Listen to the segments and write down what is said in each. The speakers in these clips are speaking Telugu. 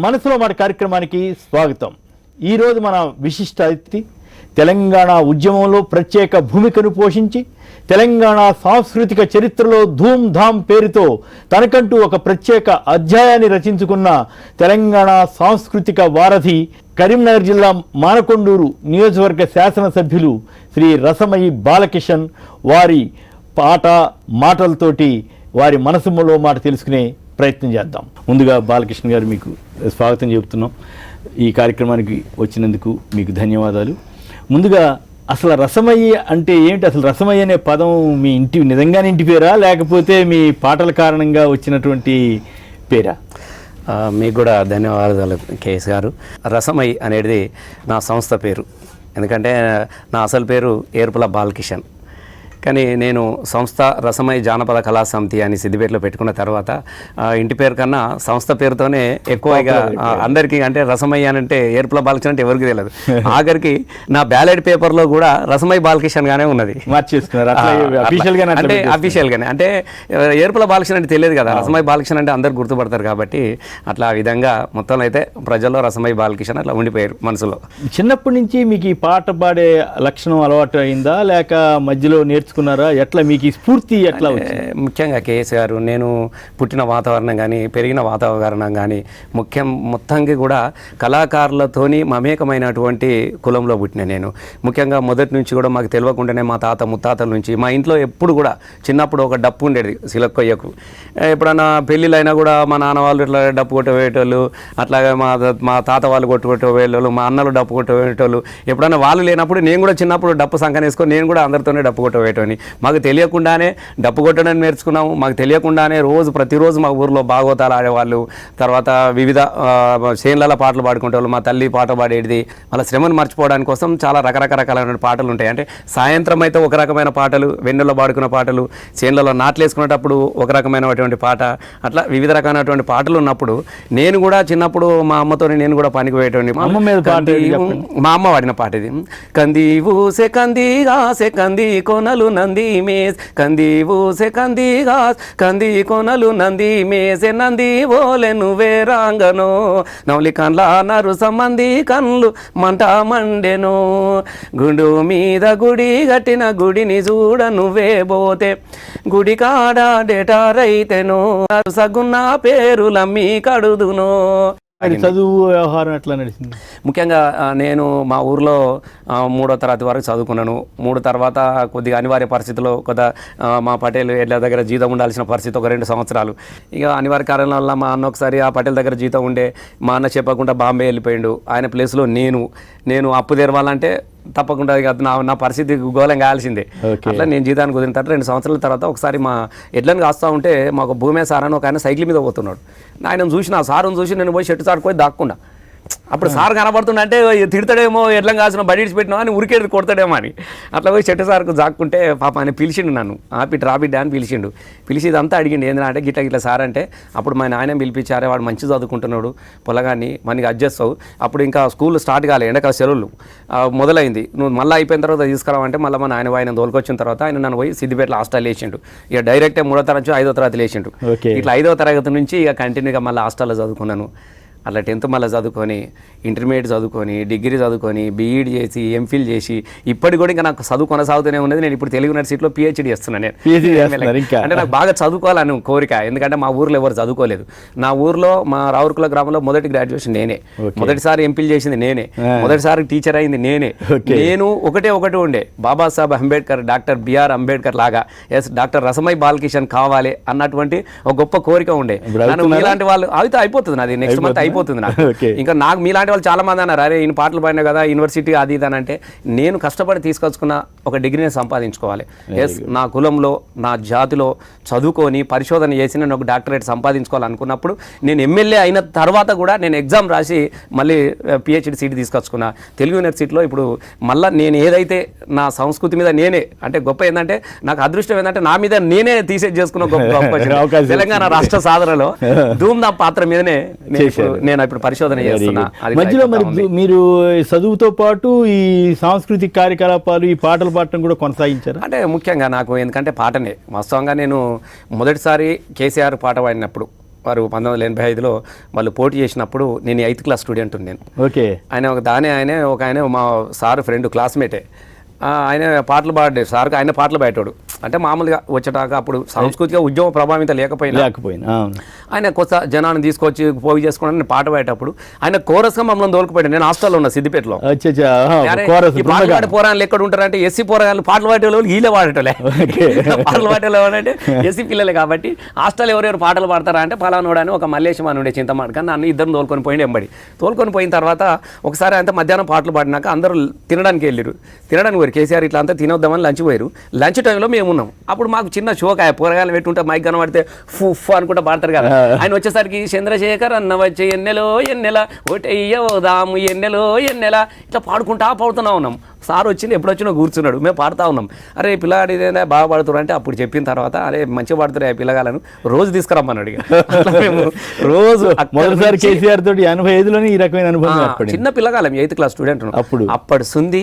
మనసులో మాట కార్యక్రమానికి స్వాగతం. ఈరోజు మన విశిష్ట అతిథి తెలంగాణ ఉద్యమంలో ప్రత్యేక భూమికను పోషించి తెలంగాణ సాంస్కృతిక చరిత్రలో ధూమ్ ధామ్ పేరుతో తనకంటూ ఒక ప్రత్యేక అధ్యాయాన్ని రచించుకున్న తెలంగాణ సాంస్కృతిక వారధి కరీంనగర్ జిల్లా మానకొండూరు నియోజకవర్గ శాసనసభ్యులు శ్రీ రసమయి బాలకిషన్. వారి పాట మాటలతోటి వారి మనసులో మాట తెలుసుకునే ప్రయత్నం చేద్దాం. ముందుగా బాలకృష్ణ గారు మీకు స్వాగతం చెబుతున్నాం. ఈ కార్యక్రమానికి వచ్చినందుకు మీకు ధన్యవాదాలు. ముందుగా అసలు రసమయ్య అంటే ఏంటి? అసలు రసమయ్య అనే పదం మీ ఇంటి నిజంగానే ఇంటి పేరా, లేకపోతే మీ పాటల కారణంగా వచ్చినటువంటి పేరా? మీకు కూడా ధన్యవాదాలు కేఎస్ గారు. రసమయి అనేది నా సంస్థ పేరు. ఎందుకంటే నా అసలు పేరు ఏర్పుల బాలకిషన్. కానీ నేను సంస్థ రసమయి జానపద కళా సమితి అని సిద్దిపేటలో పెట్టుకున్న తర్వాత ఇంటి పేరు కన్నా సంస్థ పేరుతోనే ఎక్కువగా అందరికీ, అంటే రసమయి అని అంటే ఏర్పుల బాలకిషన్ అంటే ఎవరికి తెలియదు. ఆఖరికి నా బ్యాలెట్ పేపర్లో కూడా రసమయి బాలకిషన్ గానే ఉన్నది. అంటే అఫీషియల్గానే, అంటే ఏర్పుల బాలకిషన్ అంటే తెలియదు కదా, రసమయి బాలకిషన్ అంటే అందరు గుర్తుపడతారు కాబట్టి అట్లా ఆ విధంగా మొత్తం అయితే ప్రజల్లో రసమయి బాలకిషన్ అట్లా ఉండిపోయారు మనసులో. చిన్నప్పటి నుంచి మీకు ఈ పాట పాడే లక్షణం అలవాటు అయిందా, లేక మధ్యలో నేర్చుకున్నారా? ఎట్లా మీకు ఈ స్ఫూర్తి ఎట్లా వచ్చింది? ముఖ్యంగా కేఎస్ గారు, నేను పుట్టిన వాతావరణం కానీ పెరిగిన వాతావరణం కానీ మొత్తంగా కూడా కళాకారులతోని మమేకమైనటువంటి కులంలో పుట్టిన నేను. ముఖ్యంగా మొదటి నుంచి కూడా మాకు తెలియకుండానే మా తాత ముత్తాతల నుంచి మా ఇంట్లో ఎప్పుడు కూడా చిన్నప్పుడు ఒక డప్పు ఉండేది సిలక్కొయ్యకు. ఎప్పుడన్నా పెళ్ళిళ్ళైనా కూడా మా నాన్న వాళ్ళు ఇట్లా డప్పు కొట్టవేటోళ్ళు, అట్లాగే మా తాత వాళ్ళు కొట్టుకొట్టేవాళ్ళు, మా అన్నలు డప్పు కొట్టవేటోళ్ళు. ఎప్పుడన్నా వాళ్ళు లేనప్పుడు నేను కూడా చిన్నప్పుడు డప్పు సంకన వేసుకొని నేను కూడా అందరితోనే డప్పు కొట్టవేటోని. మాకు తెలియకుండానే డప్పు కొట్టడం నేర్చుకున్నాము. మాకు తెలియకుండానే ప్రతిరోజు మా ఊర్లో భాగవతాలు ఆడేవాళ్ళు, తర్వాత వివిధ చేన్ల పాటలు పాడుకుంటేవాళ్ళు. మా తల్లి పాట పాడేది, మళ్ళీ శ్రమను మర్చిపోవడానికి కోసం చాలా రకరకాలైన పాటలు ఉంటాయి. అంటే సాయంత్రం అయితే ఒక రకమైన పాటలు, వెన్నెల్లో పాడుకున్న పాటలు, చేన్లలో నాట్లు వేసుకునేటప్పుడు ఒక రకమైనటువంటి పాట, అట్లా వివిధ రకమైనటువంటి పాటలు ఉన్నప్పుడు నేను కూడా చిన్నప్పుడు మా అమ్మతో నేను కూడా పనికి పోయేటువంటి. మా అమ్మ వాడిన పాట ఇది. కంది ఊసే కందిగా సే కంది కొనలు నంది మేస్, కంది ఊసే కందిగా కంది కొనలు నంది మేసే, నంది ఓలె నువ్వే రాంగనో నవలి కండ్ల నరు సంబంధి కన్లు మంట మండెనో, గుండు మీద గుడి గట్టిన గుడిని చూడ నువ్వే పోతే, గుడి కాడ డేటారైతెనో సగున్న పేరులమ్మి కడుదునో. చదువు వ్యవహారం ఎట్లా నడిచింది? ముఖ్యంగా నేను మా ఊర్లో 3వ తరగతి వరకు చదువుకున్నాను. 3 తర్వాత కొద్దిగా అనివార్య పరిస్థితుల్లో మా పటేల్ ఎడ్ల దగ్గర జీతం ఉండాల్సిన పరిస్థితి ఒక 2 సంవత్సరాలు. ఇక అనివార్య కారణాల వల్ల మా అన్న ఒకసారి ఆ పటేల్ దగ్గర జీతం ఉండే, మా అన్న చెప్పకుండా బాంబే వెళ్ళిపోయిండు. ఆయన ప్లేస్లో నేను అప్పు తెరవాలంటే తప్పకుండా నా పరిస్థితి గోళం కావాల్సిందే. అట్లా నేను జీతానికి కుదిరిన తర్వాత 2 సంవత్సరాల తర్వాత ఒకసారి మా ఎడ్లను కాస్తూ ఉంటే మాకు భూమే సార్ అని ఒక ఆయన సైకిల్ మీద పోతున్నాడు. ఆయన చూసి నా సారుని చూసి నేను పోయి చెట్టు చాటుకొని దాక్కుండా, అప్పుడు సార్ కనబడుతుండే అంటే తిడతాడేమో, ఎడ్లం కాసిన బడి పెట్టినా అని ఉరికేది కొడతాడేమో అని అట్లా పోయి చెట్టు సార్కు జాక్కుంటే పాప ఆయన పిలిచిండు నన్ను. రాబిడ్డ అని పిలిచిండు. పిలిచి ఇదంతా అడిగిండు, ఏంటంటే గిట్ల సార్ అంటే అప్పుడు మా నాయన పిలిపించారే, వాడు మంచి చదువుకుంటున్నాడు, పొలగాన్ని మనకి అడ్జస్ట్ అప్పుడు ఇంకా స్కూల్ స్టార్ట్ కాలే, ఎండకాల సెలవులు మొదలైంది, నువ్వు మళ్ళీ అయిపోయిన తర్వాత తీసుకురావంటే మళ్ళీ మా నాయన ఆయన తోలుకొచ్చిన తర్వాత ఆయన నన్ను పోయి సిద్దిపేటలో హాస్టల్ వేసిండు. ఇక డైరెక్టే 3వ తరగతి నుంచి 5వ తరగతి వేసిండు. ఇట్లా 5వ తరగతి నుంచి ఇక కంటిన్యూగా మళ్ళీ హాస్టల్లో చదువుకున్నాను. అట్లా 10th మళ్ళీ చదువుకొని, ఇంటర్మీడియట్ చదువుకొని, డిగ్రీ చదువుకొని, బీఈడి చేసి, ఎంఫిల్ చేసి, ఇప్పటికి కూడా ఇంకా నాకు చదువు కొనసాగుతూనే ఉన్నది. నేను ఇప్పుడు తెలుగు యూనివర్సిటీలో పిహెచ్డీ చేస్తున్నాను. అంటే నాకు బాగా చదువుకోవాలని కోరిక, ఎందుకంటే మా ఊర్లో ఎవరు చదువుకోలేదు. నా ఊర్లో మా రావుర్కుల గ్రామంలో మొదటి గ్రాడ్యుయేషన్ నేనే, మొదటిసారి ఎంఫిల్ చేసింది నేనే, మొదటిసారి టీచర్ అయింది నేనే. నేను ఒకటే ఉండే, బాబాసాహెబ్ అంబేద్కర్, డాక్టర్ బిఆర్ అంబేద్కర్ లాగా డాక్టర్ రసమయి బాలకిషన్ కావాలి అన్నటువంటి ఒక గొప్ప కోరిక ఉండే. నన్ను మీలాంటి వాళ్ళు అయితే అయిపోతుంది, నాది నెక్స్ట్ మంత్ అయిపోతుంది నాకు. ఇంకా నాకు మీలాంటి వాళ్ళు చాలా మంది అన్నారు, అరే ఈయన పాటలు పాడినా కదా యూనివర్సిటీ అది ఇది అని. అంటే నేను కష్టపడి తీసుకొచ్చుకున్న ఒక డిగ్రీని సంపాదించుకోవాలి. నా కులంలో నా జాతిలో చదువుకొని పరిశోధన చేసి నేను ఒక డాక్టరేట్ సంపాదించుకోవాలనుకున్నప్పుడు నేను ఎమ్మెల్యే అయిన తర్వాత కూడా నేను ఎగ్జామ్ రాసి మళ్ళీ పిహెచ్డి సీట్ తీసుకొచ్చుకున్నా తెలుగు యూనివర్సిటీలో. ఇప్పుడు మళ్ళీ నేను ఏదైతే నా సంస్కృతి మీద నేనే, అంటే గొప్ప ఏంటంటే నాకు అదృష్టం ఏంటంటే నా మీద నేనే తీసేసి చేసుకున్న గొప్ప తెలంగాణ రాష్ట్ర సాధనలో ధూమ్ధాం పాత్ర మీదనే నేను ఇప్పుడు పరిశోధన చేస్తున్నా. మధ్యలో మరి మీరు చదువుతో పాటు ఈ సాంస్కృతిక కార్యకలాపాలు, ఈ పాటలు పాడటం కూడా కొనసాగించారు? అంటే ముఖ్యంగా నాకు ఎందుకంటే పాటనే వాస్తవంగా నేను మొదటిసారి కేసీఆర్ పాట పాడినప్పుడు వారు 1985లో వాళ్ళు పోటీ చేసినప్పుడు నేను 8th క్లాస్ స్టూడెంట్ నేను. ఓకే. ఆయన మా సార్ ఫ్రెండ్ క్లాస్మేటే. ఆయన పాటలు పాడాడు సార్కి, ఆయన పాటలు పాడేటోడు. అంటే మామూలుగా వచ్చేటాక అప్పుడు సాంస్కృతిక ఉద్యమ ప్రభావితం లేకపోయినా ఆయన కొత్త జనాన్ని తీసుకొచ్చి పోగి చేసుకోవడానికి నేను పాట పాడేటప్పుడు ఆయన కోరస్గా మమ్మల్ని తోలుకుపోయాడు. నేను హాస్టల్లో ఉన్నా సిద్దిపేటలో. ఈ పాటలు పాడే పోరాళ్ళు ఎక్కడ ఉంటారంటే ఎస్సీ పోరాళ్ళు పాటలు పాడే వాళ్ళు వీళ్ళే పాడేటోలే. పాటలు పాడేవాళ్ళు అంటే ఎస్సీ పిల్లలే కాబట్టి హాస్టల్ ఎవరెవరు పాటలు పాడతారా అంటే పలానోడు అని ఒక మల్లేశం అని ఉండే చింతమాట. కానీ నన్ను ఇద్దరు తోలుకొని పోయింది ఎంబడి. తోలుకొని పోయిన తర్వాత ఒకసారి అంతా మధ్యాహ్నం పాటలు పాడినాక అందరూ తినడానికి వెళ్ళారు. తినడానికి కేసీఆర్ ఇట్లా అంతా తినొద్దామని లంచ్ పోయారు. లంచ్ టైంలో మేము ఉన్నాం. అప్పుడు మాకు చిన్న షోకాయ పోరగాయలు పెట్టుంటే మైక్ కనబడితే ఫుఫ్ అనుకుంటా పాడతారు కదా. ఆయన వచ్చేసరికి చంద్రశేఖర్ అన్న వచ్చే ఎన్నెలో ఎన్నెల ఓటయ్యోదాము ఎన్నెలో ఎన్నెల ఇట్లా పాడుకుంటా ఉన్నాం. సార్ వచ్చింది ఎప్పుడు వచ్చినా కూర్చున్నాడు, మేము పాడుతూ ఉన్నాం. అరే పిల్లగాడు ఇదేనా బాగా పాడుతున్నారు అంటే అప్పుడు చెప్పిన తర్వాత అరే మంచిగా పాడుతున్నారు పిల్లగాలను రోజు తీసుకురమ్మన్నాడు. మేము రోజు మొదటిసారి కేసీఆర్ తోటి 85లోనే ఈ రకమైన అనుభవం. చిన్న పిల్లగాలం 8th క్లాస్ స్టూడెంట్ అప్పటి సుంది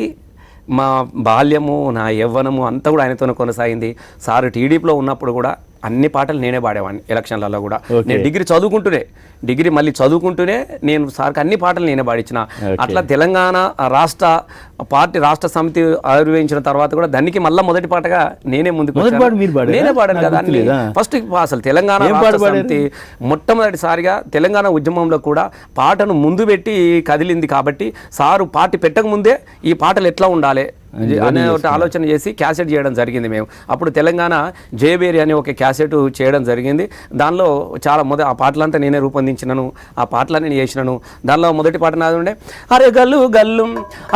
మా బాల్యము నా యవ్వనము అంతా కూడా ఆయనతోనే కొనసాగింది. సార్ టీడీపీలో ఉన్నప్పుడు కూడా అన్ని పాటలు నేనే పాడేవాడిని. ఎలక్షన్లలో కూడా నేను డిగ్రీ మళ్ళీ చదువుకుంటూనే నేను సార్కి అన్ని పాటలు నేనే పాడించిన. అట్లా తెలంగాణ రాష్ట్ర సమితి ఆవిర్భవించిన తర్వాత కూడా దానికి మళ్ళీ మొదటి పాటగా నేనే ముందుకు నేనే పాడాను కదా. అన్ని ఫస్ట్ అసలు తెలంగాణ రాష్ట్ర సమితి మొట్టమొదటిసారిగా తెలంగాణ ఉద్యమంలో కూడా పాటను ముందు పెట్టి కదిలింది కాబట్టి సారు పార్టీ పెట్టక ముందే ఈ పాటలు ఎట్లా ఉండాలి అనే ఒక ఆలోచన చేసి క్యాసెట్ చేయడం జరిగింది. మేము అప్పుడు తెలంగాణ జయబేరి అనే ఒక క్యాసెట్ చేయడం జరిగింది. దానిలో చాలా ఆ పాటలంతా నేనే రూపొందించినాను, ఆ పాటలన్నీ నేను చేసినాను. దానిలో మొదటి పాట నాది ఉండే అరే గల్లు గల్లు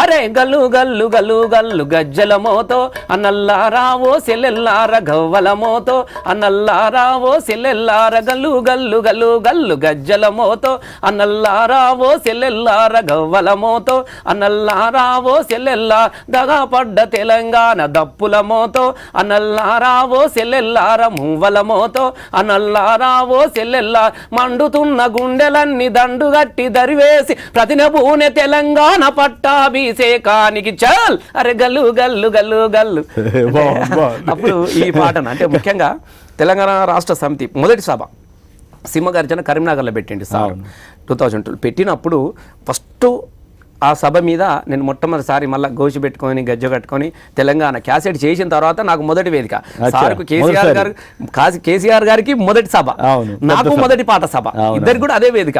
అరే గల్లు గల్లు గల్లు గల్లు గజ్జల మోతో అన్నల్లారావో సెల్లెల్లార గవ్వల మోతో అన్నల్లారావో సెల్లెల్లార గల్లు గల్లు గల్లు గల్లు గజ్జల మోతో అన్నల్లారావో సెల్లెల్లార గవ్వల మోతో అన్నల్లారావో సెల్లెల్లా దగా పడ్డ తెలంగాణ దప్పుల మోతో అనల్లారావో సెల్లెల్లార మువ్వల మోతో అనల్లారావో సెల్లెల్లా మండుతున్న గుండెలన్నీ దండుగట్టి దరివేసి ప్రతినబూనె తెలంగాణ పట్టాభిషేకానికి చల్ అరే గల్లు గల్లు గల్లు గల్లు. అప్పుడు ఈ పాటను అంటే ముఖ్యంగా తెలంగాణ రాష్ట్ర సమితి మొదటి సభ సింహగర్జన కరీంనగర్లో పెట్టింది సార్ 2002 పెట్టినప్పుడు ఫస్ట్ ఆ సభ మీద నేను మొట్టమొదటిసారి మళ్ళీ గోచి పెట్టుకొని గజ్జ కట్టుకొని తెలంగాణ క్యాసెట్ చేసిన తర్వాత నాకు మొదటి వేదిక. సార్కు కేసీఆర్ గారికి మొదటి సభ, నాకు మొదటి పాట సభ, ఇద్దరికి కూడా అదే వేదిక.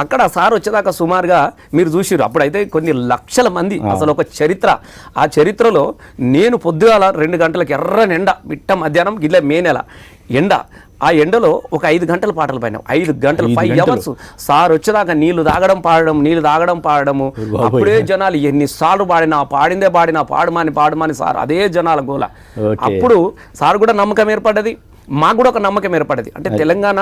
అక్కడ సార్ వచ్చేదాకా సుమారుగా మీరు చూసిరు అప్పుడైతే కొన్ని లక్షల మంది. అసలు ఒక చరిత్ర. ఆ చరిత్రలో నేను పొద్దుగాల 2 గంటలకు ఎర్రని ఎండ మిట్ట మధ్యాహ్నం గిల్ల మే నెల ఎండ, ఆ ఎండలో ఒక 5 గంటల పాటలు పాడినాం. 5 గంటలు 5 అవర్స్ సార్ వచ్చేదాకా నీళ్లు తాగడం పాడడము. అప్పుడే జనాలు ఎన్నిసార్లు పాడిందే పాడినా పాడమని సార్ అదే జనాల గోల. అప్పుడు సార్ కూడా నమ్మకం ఏర్పడ్డది, మాకు కూడా ఒక నమ్మకం ఏర్పడేది. అంటే తెలంగాణ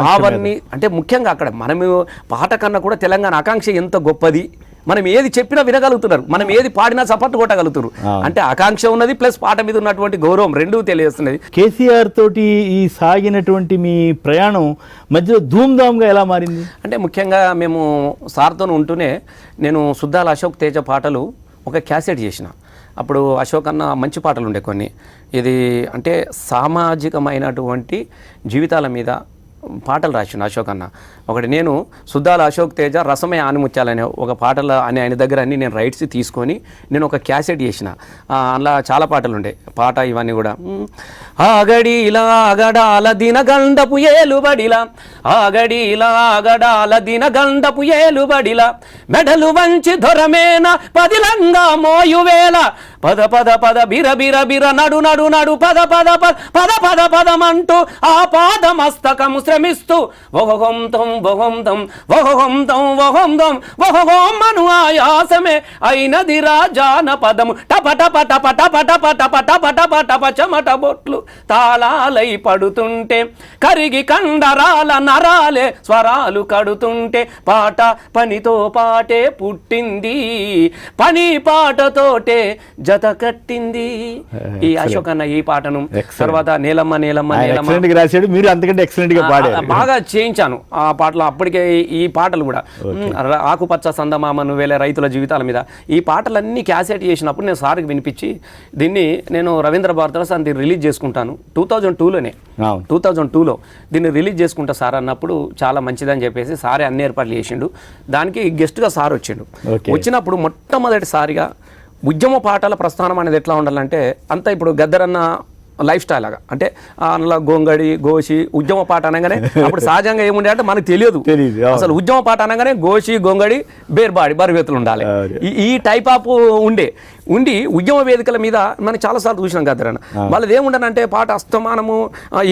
భావాన్ని అంటే ముఖ్యంగా అక్కడ మనము పాట కన్నా కూడా తెలంగాణ ఆకాంక్ష ఎంత గొప్పది, మనం ఏది చెప్పినా వినగలుగుతున్నారు, మనం ఏది పాడినా సపోర్ట్ కొట్టగలుగుతారు. అంటే ఆకాంక్ష ఉన్నది ప్లస్ పాట మీద ఉన్నటువంటి గౌరవం రెండూ తెలియజేస్తున్నది. కేసీఆర్ తోటి ఈ సాగినటువంటి మీ ప్రయాణం మధ్యలో ధూమ్ధామ్గా ఎలా మారింది అంటే ముఖ్యంగా మేము సార్తో ఉంటూనే నేను సుద్దాల అశోక్ తేజ పాటలు ఒక క్యాసెట్ చేసిన. అప్పుడు అశోక్ అన్న మంచి పాటలు ఉండే కొన్ని. ఇది అంటే సామాజికమైనటువంటి జీవితాల మీద పాటలు రాసిండు అశోక్ అన్న. ఒకటి నేను సుద్దాల అశోక్ తేజ రసమే ఆనిముత్యాలనే ఒక పాటలు అని ఆయన దగ్గర అన్ని నేను రైట్స్ తీసుకొని నేను ఒక క్యాసెట్ చేసిన. అలా చాలా పాటలు ఉండే పాట ఇవన్నీ కూడా. ఆగడిలా ఆగడాల దినగండపు ఏలుబడిలా ఆగడిలా ఆగడాల దినగండపు ఏలుబడిలా మెడలు వంచి దొరమేన పదిలంగా మోయువేళ పద పద పద బిర బిర బిర నడు నడు నడు పద పద పద పద పద పదమంటూ ఆ పాదమస్తకము శ్రమిస్తూ వహొంతం వహొంతం వహొంతం వహొంతం వహొమను ఆయాసమే అయినది రాజాన పదము టపట పట పట పట పట పట పట పట పచమట బొట్లు తాళాలై పడుతుంటే కరిగి కండరాల నరాలే స్వరాలు కడుతుంటే పాట పనితో పాటే పుట్టింది, పని పాటతోటే జత కట్టింది ఈ అశోక్ అన్న ఈ పాటను. తర్వాత నేలమ్మ నేలమ్మ నేలమ్మ ఎక్సలెంట్ గా రాశాడు, మీరు అంతకంటే ఎక్సలెంట్ గా పాడారు. బాగా చేయించాను ఆ పాటలు. అప్పటికే ఈ పాటలు కూడా ఆకుపచ్చ సందమామ నువ్వేలే రైతుల జీవితాల మీద ఈ పాటలన్నీ క్యాసెట్ చేసినప్పుడు నేను సార్కి వినిపించి దీన్ని నేను రవీంద్ర భారతిలో సార్ దీన్ని రిలీజ్ చేసుకుంటాను 2002లోనే 2002లో దీన్ని రిలీజ్ చేసుకుంటా సార్ అన్నప్పుడు చాలా మంచిదని చెప్పేసి సారే అన్ని ఏర్పాట్లు చేసిండు. దానికి గెస్ట్గా సార్ వచ్చిండు. వచ్చినప్పుడు మొట్టమొదటిసారిగా ఉద్యమ పాటల ప్రస్థానం అనేది ఎట్లా ఉండాలంటే అంతా ఇప్పుడు గద్దరన్న లైఫ్ స్టైల్ లాగా అంటే అందులో గోంగడి గోషి ఉద్యమ పాట అనగానే అప్పుడు సహజంగా ఏముండే అంటే మనకు తెలియదు అసలు ఉద్యమ పాట అనగానే గోషి గోంగడి బేర్బాడి బరివేతులు ఉండాలి ఈ టైప్ ఆఫ్ ఉండి ఉద్యమ వేదికల మీద మనం చాలాసార్లు చూసినాం గద్దరన్న. వాళ్ళది ఏముండనంటే పాట అస్తమానము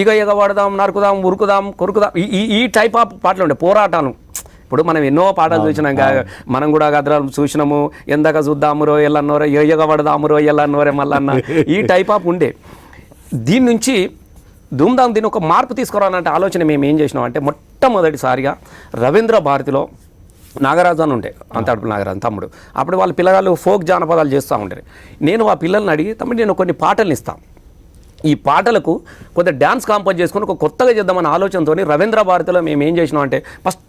ఇగ వాడదాం నరుకుదాం ఉరుకుదాం కొరుకుదాం ఈ టైప్ ఆఫ్ పాటలు ఉండే పోరాటాలు. ఇప్పుడు మనం ఎన్నో పాటలు చూసినాం, మనం కూడా గద్రాలు చూసినాము. ఎందాక చూద్దామురో ఎల్లన్నోరో ఎయ్యగా పడదామురో ఎల్లన్నోరే మల్లన్న ఈ టైప్ ఆఫ్ ఉండే. దీని నుంచి ధూమ్ధామ్ దీన్ని ఒక మార్పు తీసుకురావాలంటే ఆలోచన మేము ఏం చేసినాం అంటే మొట్టమొదటిసారిగా రవీంద్ర భారతిలో నాగరాజు అని ఉండే అంతడుపు నాగరాజు తమ్ముడు. అప్పుడు వాళ్ళ పిల్లగాళ్ళు ఫోక్ జానపదాలు చేస్తూ ఉంటారు. నేను ఆ పిల్లల్ని అడిగి తమ్ముడు నేను కొన్ని పాటలు ఇస్తాను, ఈ పాటలకు కొంత డ్యాన్స్ కాంపోజ్ చేసుకుని ఒక కొత్తగా చేద్దామన్న ఆలోచనతో రవీంద్ర భారతిలో మేము ఏం చేసినాం అంటే ఫస్ట్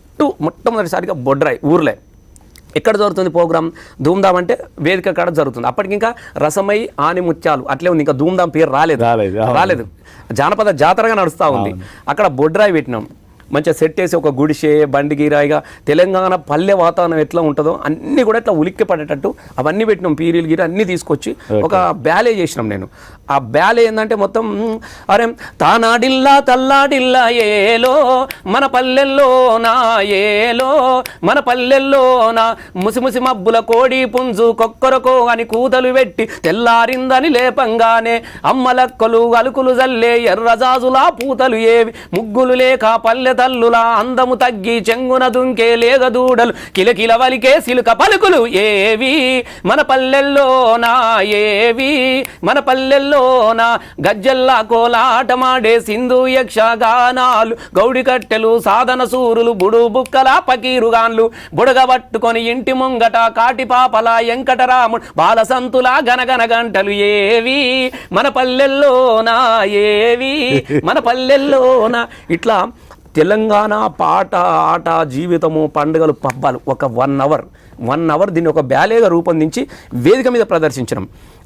మొట్టమొదటిసారిగా బొడ్రాయి ఊర్లే ఎక్కడ జరుగుతుంది ప్రోగ్రామ్ ధూమ్ధామ్ అంటే వేదిక కాడ జరుగుతుంది. అప్పటికి ఇంకా రసమై ఆని ముత్యాలు అట్లే ఉంది, ఇంకా ధూమ్ధామ్ పేరు రాలేదు. జానపద జాతరగా నడుస్తూ ఉంది. అక్కడ బొడ్రాయి పెట్టినాం, మంచిగా సెట్ చేసి ఒక గుడిసే బండి గీరాయిగా తెలంగాణ పల్లె వాతావరణం ఎట్లా ఉంటుందో అన్నీ కూడా ఇట్లా ఉలిక్కి పడేటట్టు అవన్నీ పెట్టినాం. పీరీలు గీర అన్నీ తీసుకొచ్చి ఒక బ్యాలే చేసినాం. నేను ఆ బ్యాలే ఏంటంటే మొత్తం అరే తానాడిల్లా తల్లాడిల్లా ఏలో మన పల్లెల్లో నా ఏలో మన పల్లెల్లో నా ముసిముసి మబ్బుల కోడి పుంజు కొక్కరకో అని కూతలు పెట్టి తెల్లారిందని లేపంగానే అమ్మలక్కలు అలుకులు జల్లే ఎర్రజాజులా పూతలు ఏవి ముగ్గులు లేక పల్లె తల్లులా అందము తగ్గి చెంగున దుంకే లేగదూడలు కిలకిల వలికే సిలుక పలుకులు ఏవి మన పల్లెల్లోనా ఏవి మన పల్లెల్లోనా గజ్జల్లా కోలాటమాడే సింధు యక్షగానాలు గౌడి కట్టెలు సాధన సూరులు బుడు బుక్కల పకీరుగాన్లు బుడగబట్టుకొని ఇంటి ముంగట కాటి పాపల వెంకటరాముడు బాలసంతుల గనగన గంటలు ఏవి మన పల్లెల్లోనా ఏవి మన పల్లెల్లోనా. ఇట్లా తెలంగాణ పాట ఆట జీవితము పండుగలు పబ్బాలు ఒక 1 అవర్ దీన్ని ఒక బ్యాలేగా రూపొందించి వేదిక మీద ప్రదర్శించడం.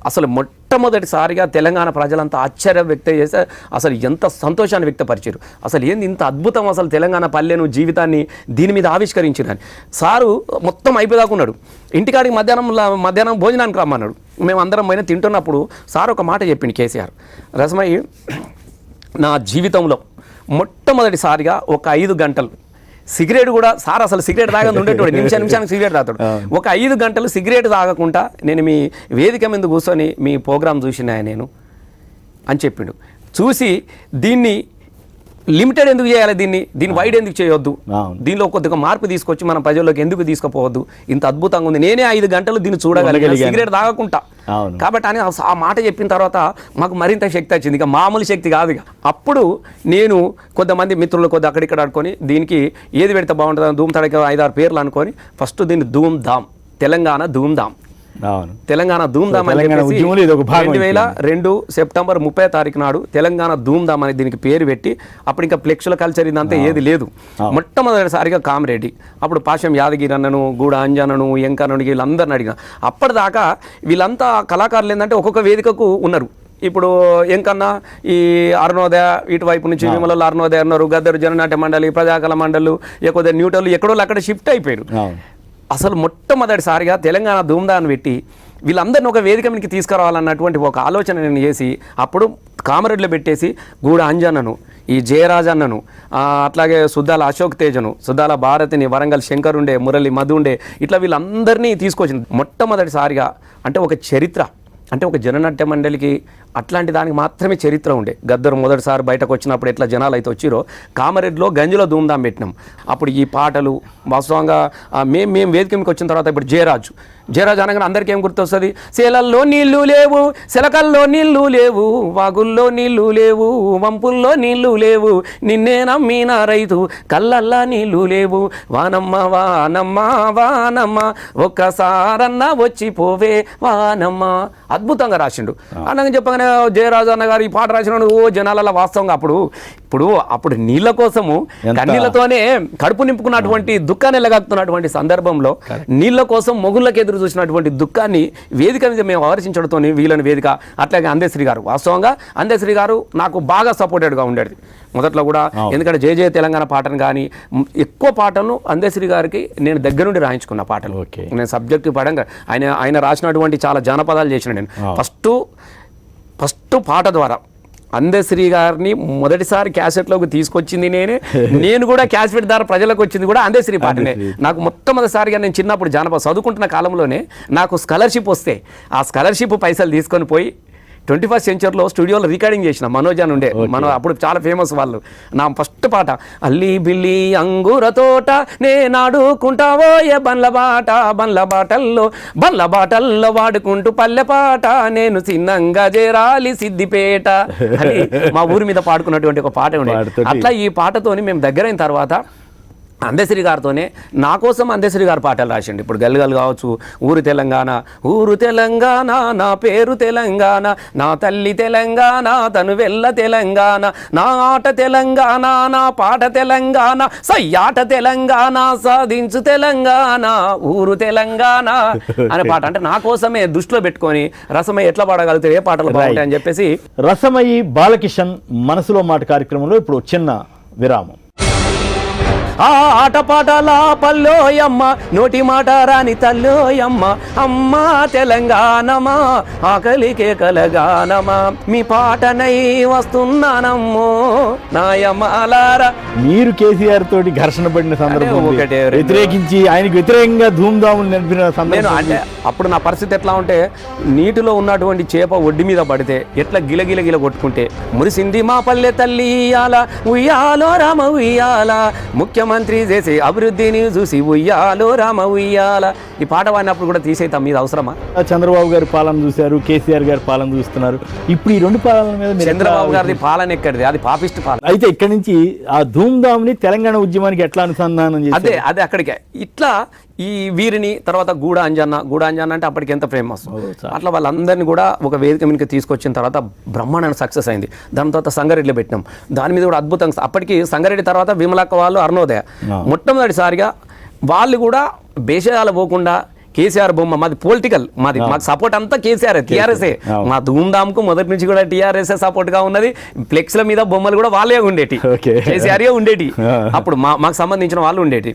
అసలు మొట్టమొదటిసారిగా తెలంగాణ ప్రజలంతా ఆశ్చర్యం వ్యక్తం చేస్తే అసలు ఎంత సంతోషాన్ని వ్యక్తపరిచారు. అసలు ఏంది ఇంత అద్భుతం అసలు తెలంగాణ పల్లెను జీవితాన్ని దీని మీద ఆవిష్కరించినని. సారు మొత్తం అయిపోదాకున్నాడు. ఇంటికాడికి మధ్యాహ్నం భోజనానికి రమ్మన్నాడు. మేము అందరం పైన తింటున్నప్పుడు సార్ ఒక మాట చెప్పిండు కేసీఆర్, రసమయ్య నా జీవితంలో మొట్టమొదటిసారిగా ఒక 5 గంటలు సిగరెట్ కూడా సార్ అసలు సిగరెట్ తాగని ఉండేటోడు, నిమిషానికి సిగరెట్ తాగుతాడు. ఒక 5 గంటలు సిగరెట్ తాగకుండా నేను మీ వేదిక మీద కూర్చొని మీ ప్రోగ్రాం చూసినా నేను అని చెప్పిండు. చూసి దీన్ని లిమిటెడ్ ఎందుకు చేయాలి, దీన్ని వైడ్ ఎందుకు చేయొద్దు, దీనిలో కొద్దిగా మార్పు తీసుకొచ్చి మనం ప్రజల్లోకి ఎందుకు తీసుకుపోవద్దు, ఇంత అద్భుతంగా ఉంది, నేనే 5 గంటలు దీన్ని చూడగలిగాను సిగరెట్ తాగకుండా. కాబట్టి అని ఆ మాట చెప్పిన తర్వాత మాకు మరింత శక్తి వచ్చింది, ఇక మామూలు శక్తి కాదు. ఇక అప్పుడు నేను కొంతమంది మిత్రులు అక్కడిక్కడ అనుకొని దీనికి ఏది పెడితే బాగుంటుంది ధూమ్ధామ్కి 5-6 పేర్లు అనుకొని ఫస్ట్ దీన్ని ధూమ్ధామ్ తెలంగాణ ధూమ్ధామ్ తెలంగాణ ధూమ్ధామ్ అని 2002 సెప్టెంబర్ 30 తారీఖు నాడు తెలంగాణ ధూమ్ధామ్ అని దీనికి పేరు పెట్టి అప్పుడు ఇంకా ఫ్లెక్సుల కల్చర్ ఇదంతా ఏది లేదు. మొట్టమొదటిసారిగా కామిరెడ్డి అప్పుడు పాశం యాదగిరి అన్నను గూడ అంజనను ఎంకన్నను వీళ్ళందరిని అడిగిన. అప్పటిదాకా వీళ్ళంతా కళాకారులు ఏంటంటే ఒక్కొక్క వేదికకు ఉన్నారు. ఇప్పుడు ఎంకన్నా ఈ అరుణోదయ ఇటువైపు నుంచి విమలలో అరుణోదయ ఉన్నారు, గద్దరు జననాట్య మండలి ప్రజాకళ మండలు ఎక్కువ న్యూటర్లు ఎక్కడో అక్కడ షిఫ్ట్ అయిపోయారు. అసలు మొట్టమొదటిసారిగా తెలంగాణ ధూమ్ధామ్ పెట్టి వీళ్ళందరినీ ఒక వేదిక మీదకి తీసుకురావాలన్నటువంటి ఒక ఆలోచన నేను చేసి అప్పుడు కామరెడ్డిలో పెట్టేసి గూడ అంజన్నను ఈ జయరాజ్ అన్నను అట్లాగే సుద్దాల అశోక్ తేజను సుద్దాల భారతిని వరంగల్ శంకర్ ఉండే మురళి మధు ఉండే ఇట్లా వీళ్ళందరినీ తీసుకొచ్చింది. మొట్టమొదటిసారిగా అంటే ఒక చరిత్ర అంటే ఒక జననాట్య మండలికి అట్లాంటి దానికి మాత్రమే చరిత్ర ఉండే. గద్దరు మొదటిసారి బయటకు వచ్చినప్పుడు ఎట్లా జనాలు అయితే వచ్చిరో కామారెడ్డిలో గంజిలో ధూమ్ధాం పెట్టినాం. అప్పుడు ఈ పాటలు వాస్తవంగా మేము వేదిక మీదకి వచ్చిన తర్వాత ఇప్పుడు జయరాజు అనగానే అందరికీ ఏం గుర్తొస్తుంది? సేలల్లో నీళ్లు లేవు, సెలకల్లో నీళ్లు లేవు, వాగుల్లో నీళ్లు లేవు, వంపుల్లో నీళ్లు లేవు, నిన్నే నమ్మిన రైతు కళ్ళల్లా నీళ్లు లేవు, వానమ్మ వానమ్మ వానమ్మ ఒక్కసారన్నా వచ్చి పోవే వానమ్మ. అద్భుతంగా రాసిండు. అనగా చెప్పగానే జయరాజు అన్న గారు ఈ పాట రాసినాడు. ఓ జనాలలో వాస్తవంగా అప్పుడు నీళ్ళ కోసము కన్నీళ్లతోనే కడుపు నింపుకున్నటువంటి దుఃఖాన్ని ఎల్లగక్కుతున్నటువంటి సందర్భంలో నీళ్ళ కోసం మొగుళ్ళకి ఎదురు చూసినటువంటి దుఃఖాన్ని వేదిక మీద మేము ఆవర్షించడంతో వీళ్ళని వేదిక. అట్లాగే అందశ్రీ గారు, వాస్తవంగా అందశ్రీ గారు నాకు బాగా సపోర్టెడ్గా ఉండేది మొదట్లో కూడా. ఎందుకంటే జయ జయ తెలంగాణ పాటను కానీ ఎక్కువ పాటలను అందశ్రీ గారికి నేను దగ్గర నుండి రాయించుకున్న పాటలు. నేను సబ్జెక్టు పడంగా ఆయన రాసినటువంటి చాలా జానపదాలు చేసిన నేను ఫస్ట్ పాట ద్వారా అందశ్రీ గారిని మొదటిసారి క్యాసెట్లోకి తీసుకొచ్చింది నేను కూడా క్యాసెట్ ద్వారా ప్రజలకు వచ్చింది కూడా అందశ్రీ పాటనే. నాకు మొట్టమొదటిసారిగా నేను చిన్నప్పుడు జానపద చదువుకుంటున్న కాలంలోనే నాకు స్కాలర్షిప్ వస్తే ఆ స్కాలర్షిప్ పైసలు తీసుకొని పోయి 21st సెంచరీలో స్టూడియోలో రికార్డింగ్ చేసిన మనోజ్ అని ఉండే, మనం అప్పుడు చాలా ఫేమస్ వాళ్ళు. నా ఫస్ట్ పాట అల్లి బిల్లి అంగూర తోట నేనాడుకుంటావో ఏ బండ్ల బాటల్లో వాడుకుంటూ పల్లె పాట నేను చిన్నంగా చేరాలి సిద్దిపేట అని మా ఊరి మీద పాడుకున్నటువంటి ఒక పాట ఉండే. అట్లా ఈ పాటతోని మేము దగ్గరైన తర్వాత అందశ్రీ గారితోనే నా కోసం అందశ్రీ గారు పాటలు రాసిండు. ఇప్పుడు గల్గల్ కావచ్చు, ఊరు తెలంగాణ నా పేరు తెలంగాణ, నా తల్లి తెలంగాణ తను వెళ్ళ తెలంగాణ, నా ఆట తెలంగాణ నా పాట తెలంగాణ, సయ్యాట తెలంగాణ సాధించు తెలంగాణ, ఊరు తెలంగాణ అనే పాట. అంటే నా కోసమే దృష్టిలో పెట్టుకొని రసమయ్య ఎట్లా పాడగలిగితే ఏ పాటలు బాగుంటాయి అని చెప్పేసి రసమయ్యి బాలకిషన్ మనసులో మాట కార్యక్రమంలో ఇప్పుడు చిన్న విరామం. ఆ ఆటపాటల పల్లోయమ్మ నోటి మాట రాని తల్లోయమ్మ అమ్మ తెలంగాణమా ఆకలికే కలగానమా మీ పాటనై వస్తున్నానమ్మో నాయమాలారా. మీరు కేసీఆర్ తోటి ఘర్షణ పడిన సందర్భం వ్యతిరేకించి ఆయనకు వ్యతిరేకంగా ధూమ్ధాములు నడిపిన సందర్భం అంటే అప్పుడు నా పరిస్థితి ఎట్లా ఉంటే నీటిలో ఉన్నటువంటి చేప ఒడ్డు మీద పడితే ఎట్లా గిలగిల కొట్టుకుంటే మురిసింది మా పల్లె తల్లి ఇయ్యాల ఉయ్యాలో రామ ఉయ్యాల ముఖ్యమంత్రి చేసే అభివృద్ధిని చూసి ఉయ్యాలో రామ ఉయ్యాల. ఈ పాట వాడినప్పుడు కూడా తీసేద్దాం, మీద అవసరమా? చంద్రబాబు గారి పాలన చూశారు, కేసీఆర్ గారి పాలన చూస్తున్నారు. ఇప్పుడు ఈ రెండు పాలన మీద చంద్రబాబు గారి పాలన ఎక్కడిది? అది పాపిస్ట్ పాలన. అయితే ఇక్కడి నుంచి ఆ ధూమ్ధామ్ని తెలంగాణ ఉద్యమానికి ఎట్లా అనుసంధానం చేసి అదే అక్కడికే ఇట్లా ఈ వీరిని తర్వాత గూడ అంజన్న అంటే అప్పటికి ఎంత ఫేమస్. అట్లా వాళ్ళందరినీ కూడా ఒక వేదిక మీదకి తీసుకొచ్చిన తర్వాత బ్రహ్మాండ సక్సెస్ అయింది. దాని తర్వాత సంగారెడ్డిలో పెట్టినాం. దాని మీద కూడా అద్భుతంగా అప్పటికి సంగారెడ్డి తర్వాత విమలక్క వాళ్ళు అరుణోదయ మొట్టమొదటిసారిగా వాళ్ళు కూడా భేషజాలు పోకుండా కేసీఆర్ బొమ్మ మాది పొలిటికల్, మాకు సపోర్ట్ అంతా కేసీఆర్ టీఆర్ఎస్ఏ. మా ధూమ్ధామ్కు మొదటి నుంచి కూడా టీఆర్ఎస్ఏ సపోర్ట్ గా ఉన్నది. ఫ్లెక్స్ల మీద బొమ్మలు కూడా వాళ్ళే ఉండేటి, కేసీఆర్ ఉండేటి. అప్పుడు మాకు సంబంధించిన వాళ్ళు ఉండేటి.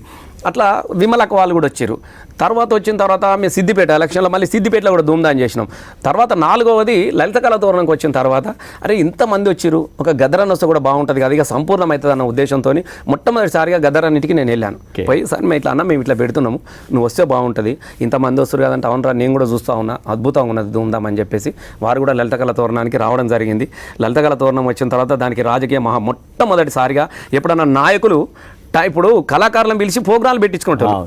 అట్లా విమలక్క వాళ్ళు కూడా వచ్చారు. వచ్చిన తర్వాత మేము సిద్దిపేట ఎలక్షన్లో మళ్ళీ సిద్దిపేటలో కూడా ధూమ్ధాం చేసినాం. తర్వాత 4వది లలిత కళా తోరణంకి వచ్చిన తర్వాత అరే ఇంతమంది వచ్చారు, ఒక గద్దరన్న వస్తే కూడా బాగుంటుంది కదా, ఇక సంపూర్ణమవుతుంది అన్న ఉద్దేశంతో మొట్టమొదటిసారిగా గద్దరన్నిటికీ నేను వెళ్ళాను. పోయి సార్ మేము ఇట్లా మేము ఇట్లా పెడుతున్నాము, నువ్వు వస్తే బాగుంటుంది, ఇంతమంది వస్తారు కదంటే అవునరా నేను కూడా చూస్తూ ఉన్నా, అద్భుతంగా ఉన్నది ధూమ్ధాం అని చెప్పేసి వారు కూడా లలిత కళా తోరణానికి రావడం జరిగింది. లలిత కళా తోరణం వచ్చిన తర్వాత దానికి రాజకీయ మొట్టమొదటిసారిగా ఎప్పుడన్నా నాయకులు ఇప్పుడు కళాకారులను పిలిచి ప్రోగ్రాంలు పెట్టించుకుంటారు.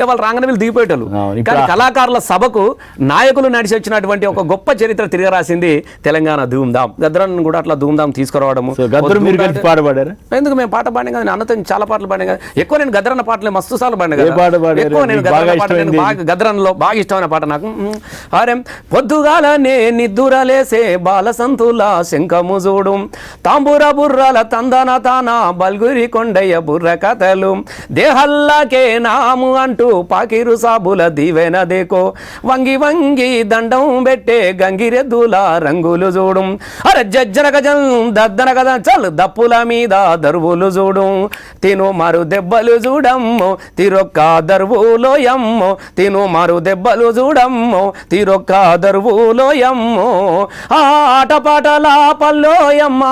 వాళ్ళు రాగానే వీళ్ళు దిగిపోయేటోళ్ళు. కానీ కళాకారుల సభకు నాయకులు నడిచి వచ్చినటువంటి ఒక గొప్ప చరిత్ర తిరగరాసింది తెలంగాణ ధూమ్ధాం. గద్దరన్ కూడా అట్లా ధూమ్ధాం తీసుకురావడము. ఎందుకు మేము పాట పాడినా కదా, అన్నతో చాలా పాటలు పాడినా కదా. ఎక్కువ నేను గద్దరన్న పాటలే మస్తు సార్లు పాడినా కదా. ఎక్కువ నేను గద్దరన్న పాటలు గద్దరన్లో బాగా ఇష్టమైన పాట నాకు. అరే పొద్దుగాలనే నిద్దురలేసే బాలసంతుల శంఖము చూడు, తాంబూర బుర్రాల తందన తాన బల్గురి కొండయ్య బుర్ర కథలు, దేహల్లాకే నాము అంటూ పాకిరు సాబుల దీవెన దేకో, వంగి వంగి దండం పెట్టే గంగిరెద్దుల రంగులు చూడు, అరే జజ్జన గజం దద్దన గద చల్ దప్పుల మీద దరువులు చూడు, తిను మారు దెబ్బలు చూడమ్మో తిరొక్క దరువులోయమ్మో, తిను మారు దెబ్బలు చూడమ్మో తిరొక్క దరువులోయమ్మో, ఆ ఆటపాటల పల్లోయమ్మ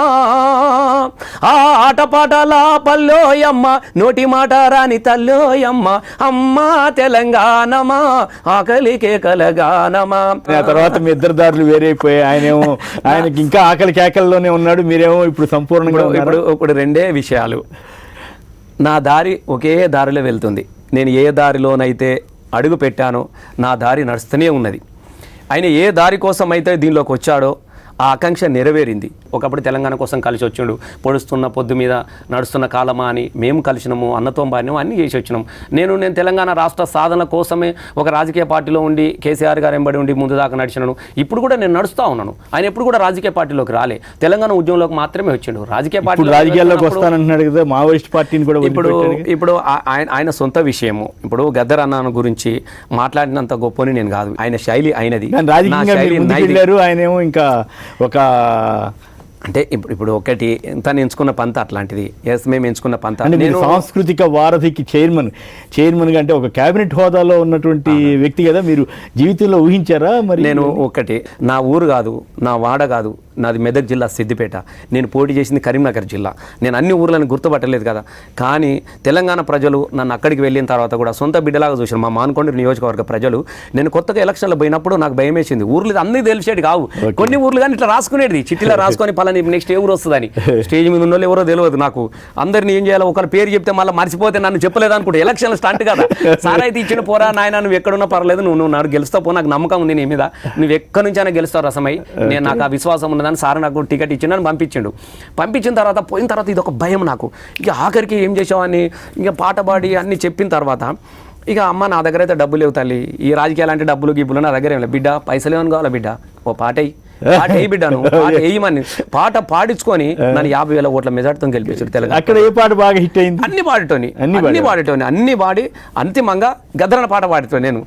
ఆ ఆటపాటల పల్లోయమ్మ నోటి మాట రాని తల్లోయమ్మ అమ్మ మా తెలంగాణమా ఆకలికే కలగానమా. ఆ తర్వాత మీ ఇద్దరు దారులు వేరైపోయాయి. ఆయనకి ఇంకా ఆకలి కేకల్లోనే ఉన్నాడు, మీరేమో ఇప్పుడు సంపూర్ణంగా ఇప్పుడు రెండే విషయాలు. నా దారి ఒకే దారిలో వెళ్తుంది. నేను ఏ దారిలోనైతే అడుగు పెట్టానో నా దారి నడుస్తూనే ఉన్నది. ఆయన ఏ దారి కోసం అయితే దీనిలోకి వచ్చాడో ఆ ఆకాంక్ష నెరవేరింది. ఒకప్పుడు తెలంగాణ కోసం కలిసి వచ్చిండు, పొడుస్తున్న పొద్దు మీద నడుస్తున్న కాలమా అని మేము కలిసినాము, అన్నతో బారినాము, అన్నీ చేసి వచ్చినాం. నేను తెలంగాణ రాష్ట్ర సాధన కోసమే ఒక రాజకీయ పార్టీలో ఉండి కేసీఆర్ గారు వెంబడి ఉండి ముందు దాకా నడిచినాను. ఇప్పుడు కూడా నేను నడుస్తూ ఉన్నాను. ఆయన ఎప్పుడు కూడా రాజకీయ పార్టీలోకి రాలే, తెలంగాణ ఉద్యమంలోకి మాత్రమే వచ్చిండు. రాజకీయ పార్టీ రాజకీయాల్లోకి వస్తానంటున్నాడు కదా, మావోయిస్ట్ పార్టీని కూడా ఇప్పుడు ఆయన సొంత విషయము. ఇప్పుడు గద్దర్ అన్న గురించి మాట్లాడినంత గొప్పని నేను కాదు, ఆయన శైలి అయినది. ఆయనేమో ఇంకా ఒక అంటే ఇప్పుడు ఒకటి తను ఎంచుకున్న పంత అట్లాంటిది. ఎస్, మేము ఎంచుకున్న పంత. నేను సాంస్కృతిక వారధికి చైర్మన్ అంటే ఒక కేబినెట్ హోదాలో ఉన్నటువంటి వ్యక్తి కదా, మీరు జీవితంలో ఊహించారా? మరి నేను ఒకటి, నా ఊరు కాదు, నా వాడ కాదు, నాది మెదక్ జిల్లా సిద్దిపేట. నేను పోటీ చేసింది కరీంనగర్ జిల్లా. నేను అన్ని ఊర్లను గుర్తుపట్టలేదు కదా, కానీ తెలంగాణ ప్రజలు నన్ను అక్కడికి వెళ్ళిన తర్వాత కూడా సొంత బిడ్డలాగా చూశారు. మా మానకొండ నియోజకవర్గ ప్రజలు. నేను కొత్తగా ఎలక్షన్లో పోయినప్పుడు నాకు భయం వేసింది. ఊర్లు అన్నీ తెలిసేది కావు, కొన్ని ఊర్లు కానీ ఇట్లా రాసుకునేది, చిట్టిలో రాసుకొని పలాని నెక్స్ట్ ఏ ఊరు వస్తుందని. స్టేజ్ మీద ఉన్న వాళ్ళు ఎవరో తెలియదు నాకు. అందరినీ ఏం చేయాలో ఒకరి పేరు చెప్తే మళ్ళీ మర్చిపోతే నన్ను చెప్పలేదు అనుకుంటే ఎలక్షన్లు స్టార్ట్ కదా. సార్ అయితే ఇచ్చిన పోరా నాయన, నువ్వు ఎక్కడున్నా పర్లేదు, నువ్వు నాకు గెలుస్తావు పో, నాకు నమ్మకం ఉంది నీ మీద, నువ్వు ఎక్కడి నుంచి అయినా గెలుస్తావు రసమై, నేను నాకు ఆ విశ్వాసం ఉన్నదని సార్ నాకు టికెట్ ఇచ్చిండని పంపించిండు. పంపించిన తర్వాత పోయిన తర్వాత ఇది ఒక భయం నాకు. ఇక ఆఖరికి ఏం చేసావని ఇక పాట పాడి అన్ని చెప్పిన తర్వాత ఇక అమ్మ నా దగ్గర అయితే డబ్బులు లేవు తల్లి, ఈ రాజకీయాలు అంటే డబ్బులు గిబ్బులు నా దగ్గర ఏం లేదు బిడ్డ, పైసలు ఏమని కావాలా బిడ్డ, ఓ పాట వేయి బిడ్డను, పాట వేయమని పాట పాడించుకొని నన్ను 50,000 ఓట్ల మెజార్టీతో గెలిపించారు తెలంగాణ. అక్కడ ఏ పాట బాగా హిట్ అయింది? అన్ని పాడి అంతిమంగా గద్దరన్న పాట పాడుతాను నేను.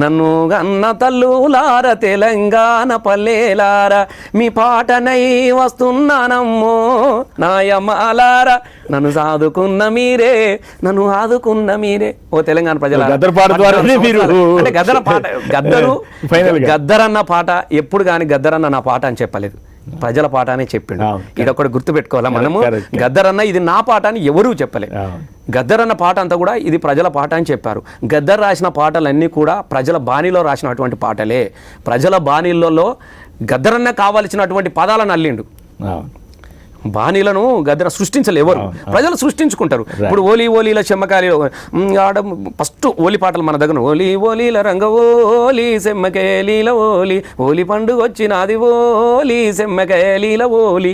నన్ను గన్న తల్లులార తెలంగాణ పల్లెలార, మీ పాటనై వస్తున్నానమ్మో నాయమాలార, నన్ను సాదుకున్న మీరే, నన్ను ఆదుకున్న మీరే. ఓ తెలంగాణ ప్రజల అంటే గద్దరన్న పాట ఎప్పుడు కానీ గద్దరన్న నా పాట అని చెప్పలేదు, ప్రజల పాట అనే చెప్పిండు. ఇదొకటి గుర్తుపెట్టుకోవాలా మనము. గద్దరన్న ఇది నా పాట అని ఎవరూ చెప్పలేదు. గద్దరన్న పాట అంతా కూడా ఇది ప్రజల పాట అని చెప్పారు. గద్దర్ రాసిన పాటలన్నీ కూడా ప్రజల బాణీలో రాసినటువంటి పాటలే. ప్రజల బాణీలలో గద్దరన్న కావాల్సినటువంటి పదాలను అల్లిండు. బాణీలను గద్దర సృష్టించలే, ఎవరు ప్రజలు సృష్టించుకుంటారు. ఇప్పుడు ఓలీ ఓలీల చెమ్మకాయలు ఆడ ఫస్ట్ ఓలి పాటలు మన దగ్గర, ఓలీ ఓలీల రంగ ఓలి సెమ్మకేలీల ఓలి, ఓలి పండుగ వచ్చినది ఓలి సెమ్మకేలీల ఓలి.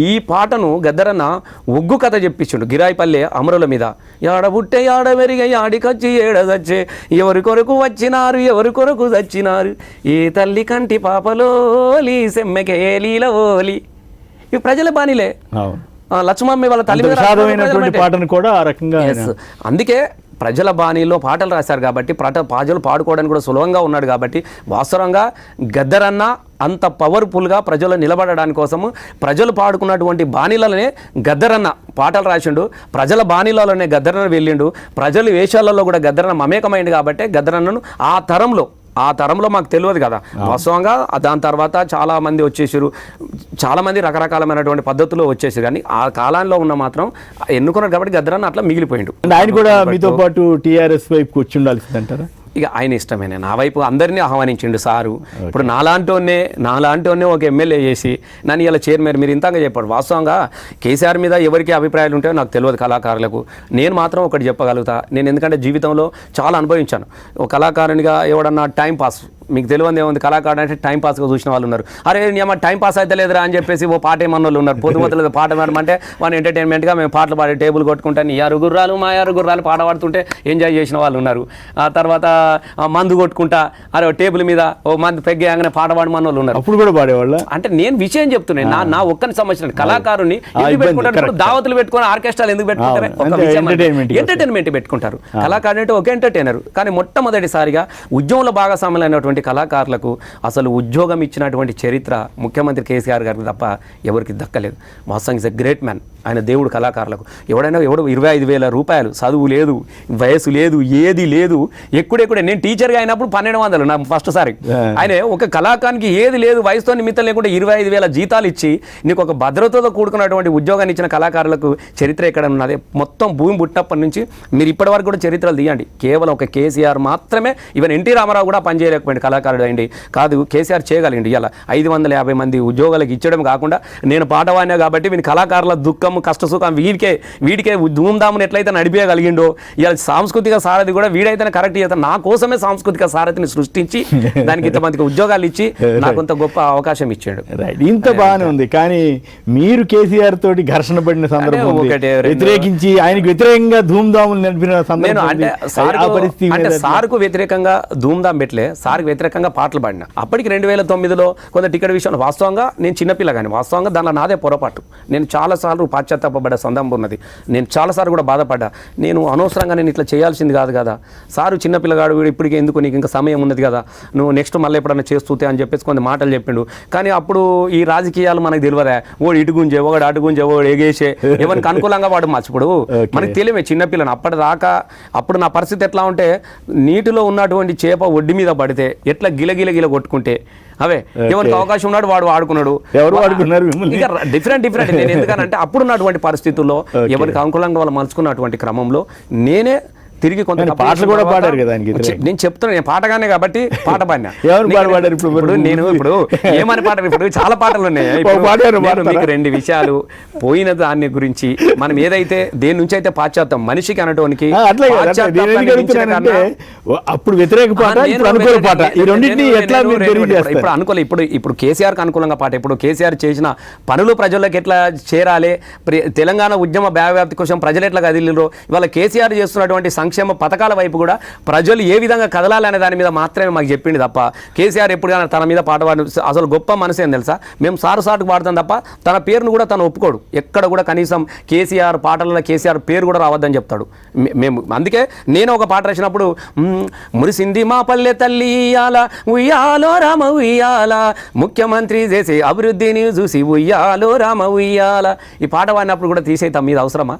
ఈ పాటను గద్దరన్న ఒగ్గు కథ చెప్పించుండు గిరాయిపల్లె అమరుల మీద. యాడ బుట్టే యాడ వెరిగ యాడికొచ్చి ఏడదచ్చే, ఎవరి కొరకు వచ్చినారు ఎవరి కొరకు చచ్చినారు, ఏ తల్లి కంటి పాపలోలి సెమ్మకేలీల ఓలి. ఇవి ప్రజల బాణీలే. లక్ష్మమ్మ వాళ్ళ తల్లి పాటను కూడా ఆ రకంగా. అందుకే ప్రజల బాణీలో పాటలు రాశారు కాబట్టి ప్రజలు పాడుకోవడానికి కూడా సులభంగా ఉన్నాడు కాబట్టి వాస్తవంగా గద్దరన్న అంత పవర్ఫుల్గా ప్రజలు నిలబడడానికి కోసము ప్రజలు పాడుకున్నటువంటి బాణీలలోనే గద్దరన్న పాటలు రాసిండు. ప్రజల బాణీలలోనే గద్దరన్న వెళ్ళిండు. ప్రజలు వేషాలలో కూడా గద్దరన్న మమేకమైంది కాబట్టి గద్దరన్నను ఆ తరంలో మాకు తెలియదు కదా వాస్తవంగా. దాని తర్వాత చాలామంది వచ్చేసారు, చాలామంది రకరకాలమైనటువంటి పద్ధతుల్లో వచ్చేసారు. కానీ ఆ కాలంలో ఉన్న మాత్రం ఎన్నుకున్నారు కాబట్టి గద్దరన్న అట్లా మిగిలిపోయిండు. ఆయన కూడా మీతో పాటు టీఆర్ఎస్ వైపు కూర్చుండాల్సిందంటారా? ఇక ఆయన ఇష్టమేనే, నా వైపు అందరినీ ఆహ్వానించిండు సారు. ఇప్పుడు నాలాంటి ఒక ఎమ్మెల్యే చేసి నన్ను ఇలా చైర్మన్ మీరు ఇంతగా చెప్పాడు. వాస్తవంగా కేసీఆర్ మీద ఎవరికి అభిప్రాయాలు ఉంటాయో నాకు తెలియదు కళాకారులకు. నేను మాత్రం ఒకటి చెప్పగలుగుతా, నేను ఎందుకంటే జీవితంలో చాలా అనుభవించాను. ఒక కళాకారునిగా ఎవడన్నా టైం పాస్, మీకు తెలియదు ఏముంది, కళాకారుడు అంటే టైం పాస్గా చూసిన వాళ్ళు ఉన్నారు. అరే నేను టైం పాస్ అయితే లేదురా అని చెప్పేసి ఓ పాట ఏమన్న వాళ్ళు ఉన్నారు. పొద్దుమొత్తలేదు పాట పాడమంటే వాళ్ళు ఎంటర్టైన్మెంట్గా మేము పాటలు పాడే టేబుల్ కొట్టుకుంటాను, యారు గుర్రాలు మా యారు గుర్రాలు పాట పాడుతుంటే ఎంజాయ్ చేసిన వాళ్ళు ఉన్నారు. ఆ తర్వాత మందు కొట్టుకుంటా అరే టేబుల్ మీద ఓ మంది పెగ్గేయంగానే పాట పాడమన్న వాళ్ళు ఉన్నారు. అప్పుడు కూడా పాడేవాళ్ళు. అంటే నేను విషయం చెప్తున్నాను, నా ఒక్కని సంబంధించిన కళాకారుని ఎందుకు పెట్టుకుంటారు, దావతులు పెట్టుకొని ఆర్కెస్ట్రాలు ఎందుకు పెట్టుకుంటారు, ఎంటర్టైన్మెంట్ పెట్టుకుంటారు. కళాకారుడు అంటే ఒక ఎంటర్టైనర్. కానీ మొట్టమొదటిసారిగా ఉద్యమంలో భాగస్వాములైనటువంటి ఇట్లాంటి కళాకారులకు అసలు ఉద్యోగం ఇచ్చినటువంటి చరిత్ర ముఖ్యమంత్రి కేసీఆర్ గారికి తప్ప ఎవరికి దక్కలేదు. వాస్తవంగా ఇస్ ఎ గ్రేట్ మ్యాన్. ఆయన దేవుడు కళాకారులకు. ఎవడు 25,000 రూపాయలు, చదువు లేదు, వయసు లేదు, ఏది లేదు, ఎక్కడెక్కడే. నేను టీచర్గా అయినప్పుడు 1,200 నా ఫస్ట్ సారి. ఆయన ఒక కళాకారునికి ఏది లేదు, వయసుతో నిమిత్తం లేకుండా 25,000 జీతాలు ఇచ్చి నీకు ఒక భద్రతతో కూడుకున్నటువంటి ఉద్యోగాన్ని ఇచ్చిన కళాకారులకు చరిత్ర ఎక్కడ ఉన్నది? మొత్తం భూమి పుట్టినప్పటి నుంచి మీరు ఇప్పటి వరకు కూడా చరిత్రలు తీయండి. కేవలం ఒక కేసీఆర్ మాత్రమే, ఈవెన్ ఎన్టీ రామారావు కూడా పనిచేయలేకపోయింది కళాకారుడు అయింది కాదు, కేసీఆర్ చేయగలిగింది. ఇలా 550 మంది ఉద్యోగాలకు ఇచ్చడం కాకుండా నేను పాటవాడినా కాబట్టి వీని కళాకారుల దుఃఖం కష్టసుఖం వీడికే ధూమ్ధామును ఎట్లయితే నడిపేయగలిగిండో, ఇలా సాంస్కృతిక సారథి కూడా వీడైతే కరెక్ట్ చేస్తాను. నా కోసమే సాంస్కృతిక సారథిని సృష్టించి దానికి ఇంతమందికి ఉద్యోగాలు ఇచ్చి నాకు కొంత గొప్ప అవకాశం ఇచ్చాడు. ఇంత బాగానే ఉంది. కానీ మీరు కేసీఆర్ తోటి ఘర్షణ పడిన సందర్భం, వ్యతిరేకించి ఆయనకు వ్యతిరేకంగా ధూమ్ధాములు నడిపిన సందర్భం, అంటే సార్కు వ్యతిరేకంగా ధూమ్ధాం పెట్టలే, సార్కు వ్యతిరేకంగా పాటలు పాడిన. అప్పటికి 2009లో కొంత టికెట్ విషయంలో వాస్తవంగా నేను చిన్నపిల్ల, కానీ వాస్తవంగా దానిలో నాదే పొరపాటు. నేను చాలాసార్లు పాశ్చాత్తాపడ్డ సందర్భం ఉన్నది. నేను చాలాసార్లు కూడా బాధపడ్డా. నేను అనవసరంగా నేను ఇట్లా చేయాల్సింది కాదు కదా, సారు చిన్నపిల్లగాడు, వీడు ఇప్పటికే ఎందుకు, నీకు ఇంకా సమయం ఉన్నది కదా, నువ్వు నెక్స్ట్ మళ్ళీ ఎప్పుడన్నా చేస్తూతే అని చెప్పేసి కొన్ని మాటలు చెప్పిండు. కానీ అప్పుడు ఈ రాజకీయాలు మనకు తెలియదా, ఓడు ఇటు గుంజే, ఒకడు అటు గుంజే, ఒకడు ఎగేసే, ఎవరికి అనుకూలంగా వాడు మర్చిపోడు. మనకు తెలియమే చిన్నపిల్లని. అప్పటిదాకా అప్పుడు నా పరిస్థితి ఎట్లా ఉంటే, నీటిలో ఉన్నటువంటి చేప ఒడ్డు మీద పడితే ఎట్లా గిల కొట్టుకుంటే అవే ఎవరికి అవకాశం ఉన్నాడు వాడు వాడుకున్నాడు. డిఫరెంట్ నేను ఎందుకనంటే అప్పుడున్నటువంటి పరిస్థితుల్లో ఎవరికి అనుకూలంగా వాళ్ళు మలుచుకున్నటువంటి క్రమంలో నేనే తిరిగి కొంత పాటలు కూడా పాడారు కదా. నేను చెప్తున్నా, నేను పాటగానే కాబట్టి పాట పాడినా. ఇప్పుడు నేను ఇప్పుడు ఏమని పాట, ఇప్పుడు చాలా పాటలు ఉన్నాయి. మీకు 2 విషయాలు పోయిన దాని గురించి మనం ఏదైతే దేని నుంచి అయితే పాశ్చాత్యం మనిషికి అనటానికి అప్పుడు వ్యతిరేక పాట, అనుకూల పాట, ఈ రెండింటిని ఎట్లా ఇప్పుడు అనుకూల, ఇప్పుడు కేసీఆర్కి అనుకూలంగా పాట. ఇప్పుడు కేసీఆర్ చేసిన పనులు ప్రజలకు ఎట్లా చేరాలి, తెలంగాణ ఉద్యమ వ్యాప్తి కోసం ప్రజలు ఎట్లా కదిలిరో, ఇవాళ కేసీఆర్ చేస్తున్నటువంటి సంక్షేమ పథకాల వైపు కూడా ప్రజలు ఏ విధంగా కదలాలి అనే దాని మీద మాత్రమే మాకు చెప్పింది తప్ప, కేసీఆర్ ఎప్పుడైనా తన మీద పాట పాడి అసలు గొప్ప మనసు ఏం తెలుసా, మేము సాటుకు పాడతాం తప్ప తన పేరును కూడా తను ఒప్పుకోడు. ఎక్కడ కూడా కనీసం కేసీఆర్ పాటలలో కేసీఆర్ పేరు కూడా రావద్దని చెప్తాడు. మేము అందుకే నేను ఒక పాట రాసినప్పుడు, మురిసింది మా పల్లె తల్లి ఇయ్యాల, ఉయ్యాలో రామ ఉయ్యాల, ముఖ్యమంత్రి చేసే అభివృద్ధిని చూసి ఉయ్యాలో రామ ఉయ్యాల, ఈ పాట పాడినప్పుడు కూడా తీసే తమ మీద అవసరమా?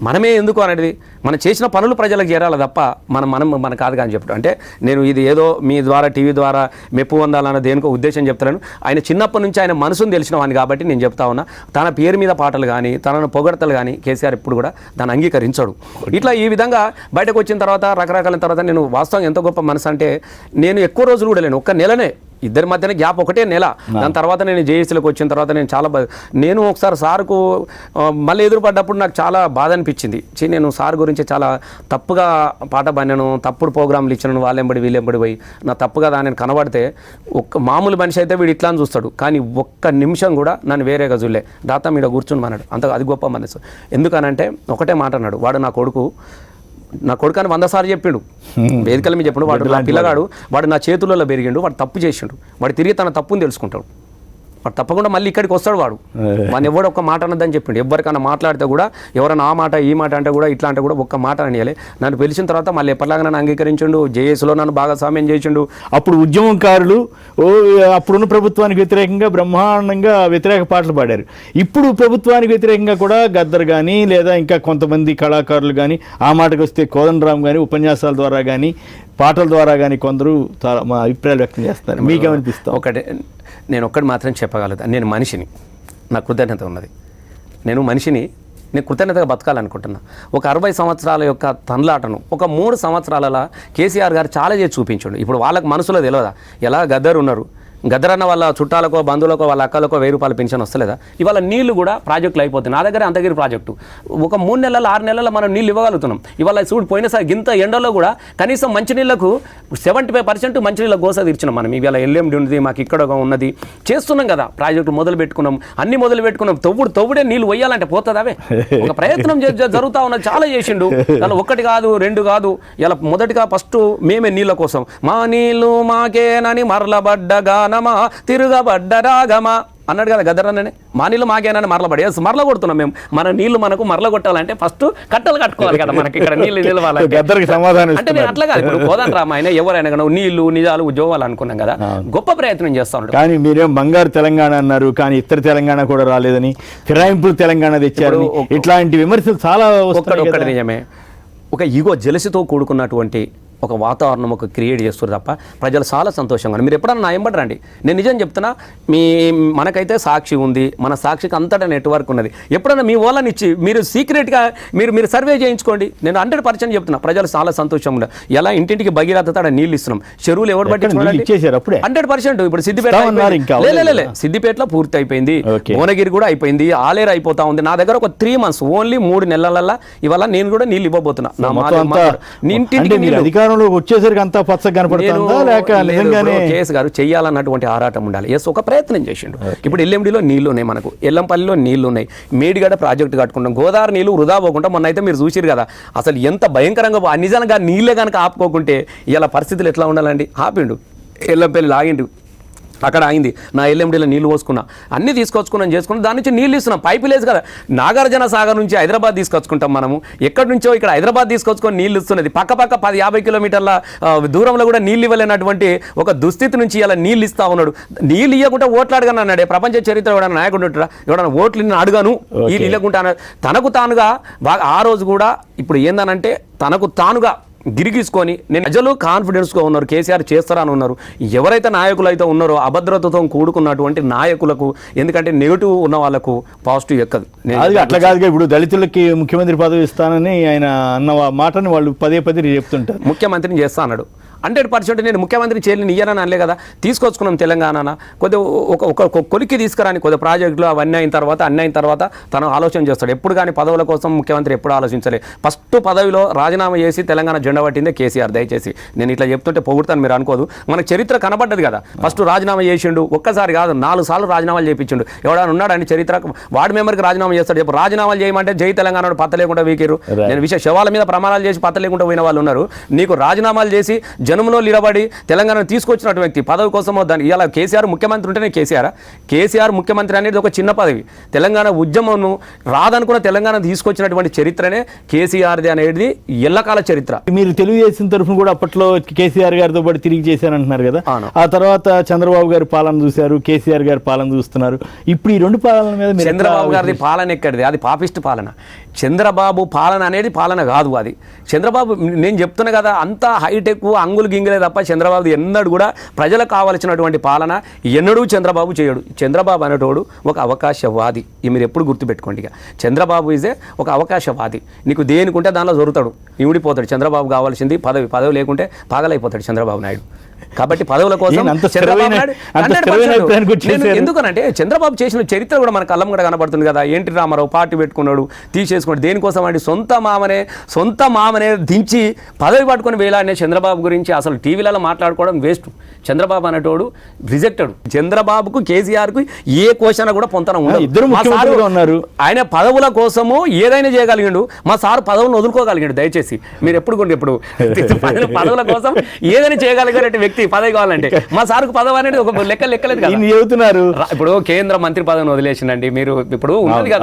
మనమే ఎందుకు అనేది, మనం చేసిన పనులు ప్రజలకు చేరాలి తప్ప మన కాదు అని చెప్పడం. అంటే నేను ఇది ఏదో మీ ద్వారా టీవీ ద్వారా మెప్పు పొందాలన్న దేనికో ఉద్దేశం చెప్తాను. ఆయన చిన్నప్పటి నుంచి ఆయన మనసును తెలిసిన వాడిని కాబట్టి నేను చెప్తా ఉన్నా, తన పేరు మీద పాటలు కానీ తనను పొగడతలు కానీ కేసీఆర్ ఎప్పుడు కూడా దాన్ని అంగీకరించాడు. ఇట్లా ఈ విధంగా బయటకు వచ్చిన తర్వాత రకరకాల తర్వాత నేను వాస్తవం ఎంత గొప్ప మనసు అంటే, నేను ఎక్కువ రోజులు కూడా లేను, 1 నెలనే, ఇద్దరి మధ్యన గ్యాప్ 1 నెల. దాని తర్వాత నేను జేఏసీలోకి వచ్చిన తర్వాత నేను ఒకసారి సార్కు మళ్ళీ ఎదురుపడ్డప్పుడు నాకు చాలా బాధ అనిపించింది. నేను సార్ గురించి చాలా తప్పుగా పాట పాడినాను, తప్పుడు ప్రోగ్రాంలు ఇచ్చినాను, వీళ్ళెంబడి పోయి నా తప్పుగా దాన్ని కనబడితే, మామూలు మనిషి అయితే వీడు ఇట్లా అని చూస్తాడు, కానీ 1 నిమిషం కూడా నన్ను వేరేగా చూడలే. దాతా మీద కూర్చుని అన్నాడు. అది గొప్ప మనసు. ఎందుకనంటే ఒకటే మాట అన్నాడు, వాడు నా కొడుకు అని 100 సార్లు చెప్పిండు, వేదికల మీద చెప్పిండు. వాడు నా పిల్లగాడు, వాడు నా చేతులలో పెరిగిండు, వాడు తప్పు చేసిండు, వాడు తిరిగి తన తప్పుని తెలుసుకుంటాడు, వాడు తప్పకుండా మళ్ళీ ఇక్కడికి వస్తాడు. వాడు ఎవడు ఒక్క మాట అన్నదని చెప్పిండు. ఎవరికైనా మాట్లాడితే కూడా, ఎవరైనా ఆ మాట ఈ మాట అంటే కూడా, ఇట్లా అంటే కూడా ఒక్క మాట అనియాలి. నన్ను పిలిచిన తర్వాత మళ్ళీ ఎప్పటిలాగా నన్ను అంగీకరించిండు, జేఏసీలో నన్ను భాగస్వామ్యం చేసిండు. అప్పుడు ఉద్యమకారులు అప్పుడున్న ప్రభుత్వానికి వ్యతిరేకంగా బ్రహ్మాండంగా వ్యతిరేక పాటలు పాడారు. ఇప్పుడు ప్రభుత్వానికి వ్యతిరేకంగా కూడా గద్దర్ కానీ లేదా ఇంకా కొంతమంది కళాకారులు కానీ, ఆ మాటకు వస్తే కోదండరామ్ కానీ ఉపన్యాసాల ద్వారా కానీ పాటల ద్వారా కానీ కొందరు మా అభిప్రాయాలు వ్యక్తం చేస్తారు. మీకేమనిపిస్తాం? నేను ఒక్కటి మాత్రం చెప్పగలుగుతాను, నేను మనిషిని, నాకు కృతజ్ఞత ఉన్నది. నేను కృతజ్ఞతగా బతకాలనుకుంటున్నా. ఒక 60 సంవత్సరాల యొక్క తన్లాటను ఒక 3 సంవత్సరాలలో కేసీఆర్ గారు చాలా చేసి చూపించాడు. ఇప్పుడు వాళ్ళకి మనసులో తెలియదా, ఎలా గద్దర్ ఉన్నారు, గద్దరన్న వాళ్ళ చుట్టాలకో బంధువులకో వాళ్ళ అక్కలకో 1000 రూపాయల పెన్షన్ వస్తలేదా? ఇవాళ నీళ్లు కూడా ప్రాజెక్టులు అయిపోతాయి. నా దగ్గర అంతగిరి ప్రాజెక్టు ఒక 3 నెలల 6 నెలల మనం నీళ్ళు ఇవ్వగలుగుతున్నాం. ఇవాళ చూడు, పోయినసారి గింత ఎండలో కూడా కనీసం మంచినీళ్లకు 75% మంచినీళ్ళ గోస తీర్చినాం మనం. ఇవాళ ఎల్ఎండి ఉంది, మాకు ఇక్కడ ఉన్నది, చేస్తున్నాం కదా, ప్రాజెక్టు మొదలు పెట్టుకున్నాం, అన్ని మొదలు పెట్టుకున్నాం. తవ్వుడే నీళ్ళు పోయాలంటే పోతుందావే? ఒక ప్రయత్నం జరుగుతూ ఉన్నది, చాలా చేసిండు. ఇలా 1 కాదు 2 కాదు. ఇలా మొదటిగా ఫస్ట్ మేమే నీళ్ళ కోసం, మా నీళ్ళు మాకేనని మరలబడ్డగా తిరుగబడ్డ రాగమా అన్నాడు కదా గద్దరన్ననే. మా నీళ్ళు మాకేనా మరల పడి మరల కొడుతున్నాం మేము. మన నీళ్లు మనకు మరల కొట్టాలంటే ఫస్ట్ కట్టలు కట్టుకోవాలి కదా మనకి ఇక్కడ నీళ్ళు నిలవాలంటే. గద్దరికి సమాధానం అంటే నేను అట్లా కాదు, ఇప్పుడు కోదండ రామ ఆయన ఎవరైనా కానీ నీళ్లు నిజాలు ఉద్యోగాలు అనుకున్నాం కదా, గొప్ప ప్రయత్నం చేస్తా ఉంటాడు. కానీ మీరేం బంగారు తెలంగాణ అన్నారు, కానీ ఇతర తెలంగాణ కూడా రాలేదని, ఫిరాయింపులు తెలంగాణ తెచ్చారు, ఇట్లాంటి విమర్శలు చాలా ఒక్కటి నిజమే. ఒక ఈగో జలసితో కూడుకున్నటువంటి ఒక వాతావరణం ఒక క్రియేట్ చేస్తారు తప్ప ప్రజలు చాలా సంతోషంగా ఉన్నారు. మీరు ఎప్పుడన్నా నా ఎంబడరండి, నేను నిజం చెప్తున్నా. మనకైతే సాక్షి ఉంది, మన సాక్షికి అంతటా నెట్వర్క్ ఉన్నది. ఎప్పుడన్నా మీ వాళ్ళని ఇచ్చి మీరు సీక్రెట్గా మీరు సర్వే చేయించుకోండి. నేను 100% చెప్తున్నా, ప్రజలు చాలా సంతోషంగా ఉన్నారు. ఎలా ఇంటింటికి భగీరథ తాడ నీళ్ళు ఇస్తున్నాం, చెరువులు ఎవరు బట్టి 100%. ఇప్పుడు సిద్దిపేటలో పూర్తి అయిపోయింది, భువనగిరి కూడా అయిపోయింది, ఆలేరు అయిపోతా ఉంది. నా దగ్గర ఒక 3 months ఓన్లీ 3 నెలల ఇవాళ నేను కూడా నీళ్ళు ఇవ్వబోతున్నా. వచ్చేసరికి అంతా పచ్చగా కనపడుతుందా లేక నిజంగానే కేఎస్ గారు చెయ్యాలన్నటువంటి ఆరాటం ఉండాలి. ఎస్, ఒక ప్రయత్నం చేసిండు. ఇప్పుడు ఎల్ఎండిలో నీళ్లు ఉన్నాయి, మనకు ఎల్లంపల్లిలో నీళ్లు ఉన్నాయి, మేడిగడ ప్రాజెక్టు కట్టుకుంటాం, గోదావరి నీళ్లు వృధా పోకుండా మొన్న అయితే మీరు చూసిరు కదా అసలు ఎంత భయంకరంగా నిజంగా నీళ్ళే కనుక ఆపుకోకుంటే ఇలా పరిస్థితులు ఎట్లా ఉండాలండి. ఆపిండు, ఎల్లంపల్లి లాగిండు, అక్కడ ఆగింది. నా ఎల్ఎండీలో నీళ్ళు పోసుకున్నా, అన్నీ తీసుకొచ్చుకున్నాను చేసుకున్నాం. దాని నుంచి నీళ్ళు ఇస్తున్నాం, పైపు లేదు కదా. నాగార్జున సాగర్ నుంచి హైదరాబాద్ తీసుకొచ్చుకుంటాం మనము. ఎక్కడి నుంచో ఇక్కడ హైదరాబాద్ తీసుకొచ్చుకొని నీళ్ళు ఇస్తున్నది. పక్క 10-50 కిలోమీటర్ల దూరంలో కూడా నీళ్ళు ఇవ్వలేనటువంటి ఒక దుస్థితి నుంచి ఇలా నీళ్ళు ఇస్తా ఉన్నాడు. నీళ్ళు ఇవ్వకుండా ఓట్లు అడగను అన్నాడు. ప్రపంచ చరిత్ర ఎవడన్నా నాయకుడు ఉంటారా, ఎవడన్నా ఓట్లు నేను అడగాను వీళ్ళు ఇవ్వకుండా తనకు తానుగా బాగా ఆ రోజు కూడా. ఇప్పుడు ఏందనంటే తనకు తానుగా గిరిగీసుకొని నేను ప్రజలు కాన్ఫిడెన్స్గా ఉన్నారు, కేసీఆర్ చేస్తారని ఉన్నారు. ఎవరైతే నాయకులు అయితే ఉన్నారో అభద్రతతో కూడుకున్నటువంటి నాయకులకు, ఎందుకంటే నెగిటివ్ ఉన్న వాళ్ళకు పాజిటివ్ ఎక్కదు. అట్లా కాదుగా, ఇప్పుడు దళితులకి ముఖ్యమంత్రి పదవి ఇస్తానని ఆయన అన్న మాటని వాళ్ళు పదే చెప్తుంటారు. ముఖ్యమంత్రిని చేస్తా అన్నాడు. 100% నేను ముఖ్యమంత్రి చేయలేని ఇయ్యనని అనలే కదా. తీసుకొచ్చుకున్నాం తెలంగాణ కొద్దిగా ఒక కొలిక్కి తీసుకురాని కొద్ది ప్రాజెక్టులు అవన్నీ అయిన తర్వాత తను ఆలోచన చేస్తాడు. ఎప్పుడు కానీ పదవుల కోసం ముఖ్యమంత్రి ఎప్పుడు ఆలోచించలే. ఫస్ట్ పదవిలో రాజీనామా చేసి తెలంగాణ జెండా పట్టిందే కేసీఆర్. దయచేసి నేను ఇట్లా చెప్తుంటే పొగుడుతాను మీరు అనుకోదు, మనకు చరిత్ర కనబడ్డది కదా. ఫస్ట్ రాజీనామా చేసిండు, ఒక్కసారి కాదు 4 సార్లు రాజీనామాలు చేయించిండు. ఎవడైనా ఉన్నాడని చరిత్ర వార్డు మెంబర్కి రాజీనామా చేస్తాడు. చెప్పు రాజీనామాలు చేయమంటే జై తెలంగాణ పత్త లేకుండా వీకిరు. నేను శవాల మీద ప్రమాణాలు చేసి పత్త లేకుండా పోయిన వాళ్ళు ఉన్నారు. నీకు రాజీనామాలు చేసి జనంలో నిలబడి తెలంగాణ తీసుకొచ్చినటువంటి వ్యక్తి పదవి కోసం దాన్ని ఇలా కేసీఆర్ ముఖ్యమంత్రి ఉంటేనే కేసీఆర్ ముఖ్యమంత్రి అనేది ఒక చిన్న పదవి. తెలంగాణ ఉద్యమం రాదనుకున్న తెలంగాణ తీసుకొచ్చినటువంటి చరిత్రనే కేసీఆర్ది అనేది ఎల్లకాల చరిత్ర. మీరు తెలుగుదేశం తరఫున కూడా అప్పట్లో కేసీఆర్ గారితో పాటు తిరిగి చేశారంటున్నారు కదా. ఆ తర్వాత చంద్రబాబు గారి పాలన చూశారు, కేసీఆర్ గారి పాలన చూస్తున్నారు. ఇప్పుడు ఈ 2 పాలన మీద చంద్రబాబు గారిది పాలన ఎక్కడిది? అది పాపిస్ట్ పాలన. చంద్రబాబు పాలన అనేది పాలన కాదు. అది చంద్రబాబు నేను చెప్తున్నా కదా, అంతా హైటెక్ అంగులు గింగిలే తప్ప చంద్రబాబు ఎన్నడూ కూడా ప్రజలకు కావాల్సినటువంటి పాలన ఎన్నడూ చంద్రబాబు చేయడు. చంద్రబాబు అనేటోడు ఒక అవకాశవాది. మీరు ఎప్పుడు గుర్తుపెట్టుకోండి. చంద్రబాబు ఈజే ఒక అవకాశవాది. నీకు దేనికుంటే దానిలో జరుగుతాడు, ఇమిడిపోతాడు. చంద్రబాబు కావాల్సింది పదవి లేకుంటే పాగలైపోతాడు చంద్రబాబు నాయుడు. కాబట్టి పదవుల కోసం ఎందుకనంటే చంద్రబాబు చేసిన చరిత్ర కూడా మన కళ్ళం కూడా కనబడుతుంది కదా. ఎన్టీ రామారావు పార్టీ పెట్టుకున్నాడు, తీసేసుకున్నాడు. దేనికోసం అంటే సొంత మామనే దించి పదవి పట్టుకొని వేలాడినే చంద్రబాబు గురించి అసలు టీవీలలో మాట్లాడుకోవడం వేస్ట్. చంద్రబాబు అనేటోడు రిజెక్టెడ్. చంద్రబాబుకు కేసీఆర్కు ఏ క్వశ్చన్ కూడా పొంతన ఉండదు. ఆయన పదవుల కోసము ఏదైనా చేయగలిగిండు. మా సారు పదవులను వదులుకోగలిగాడు. దయచేసి మీరు ఎప్పుడు పదవుల కోసం ఏదైనా చేయగలిగినట్టు వ్యక్తి పదవి కావాలంటే మా సార్కు పదవి అనేది ఒక లెక్కలేదు కదా. చెబుతున్నారు ఇప్పుడు కేంద్ర మంత్రి పదవిని వదిలేసిండండి. మీరు ఇప్పుడు ఉన్నది కదా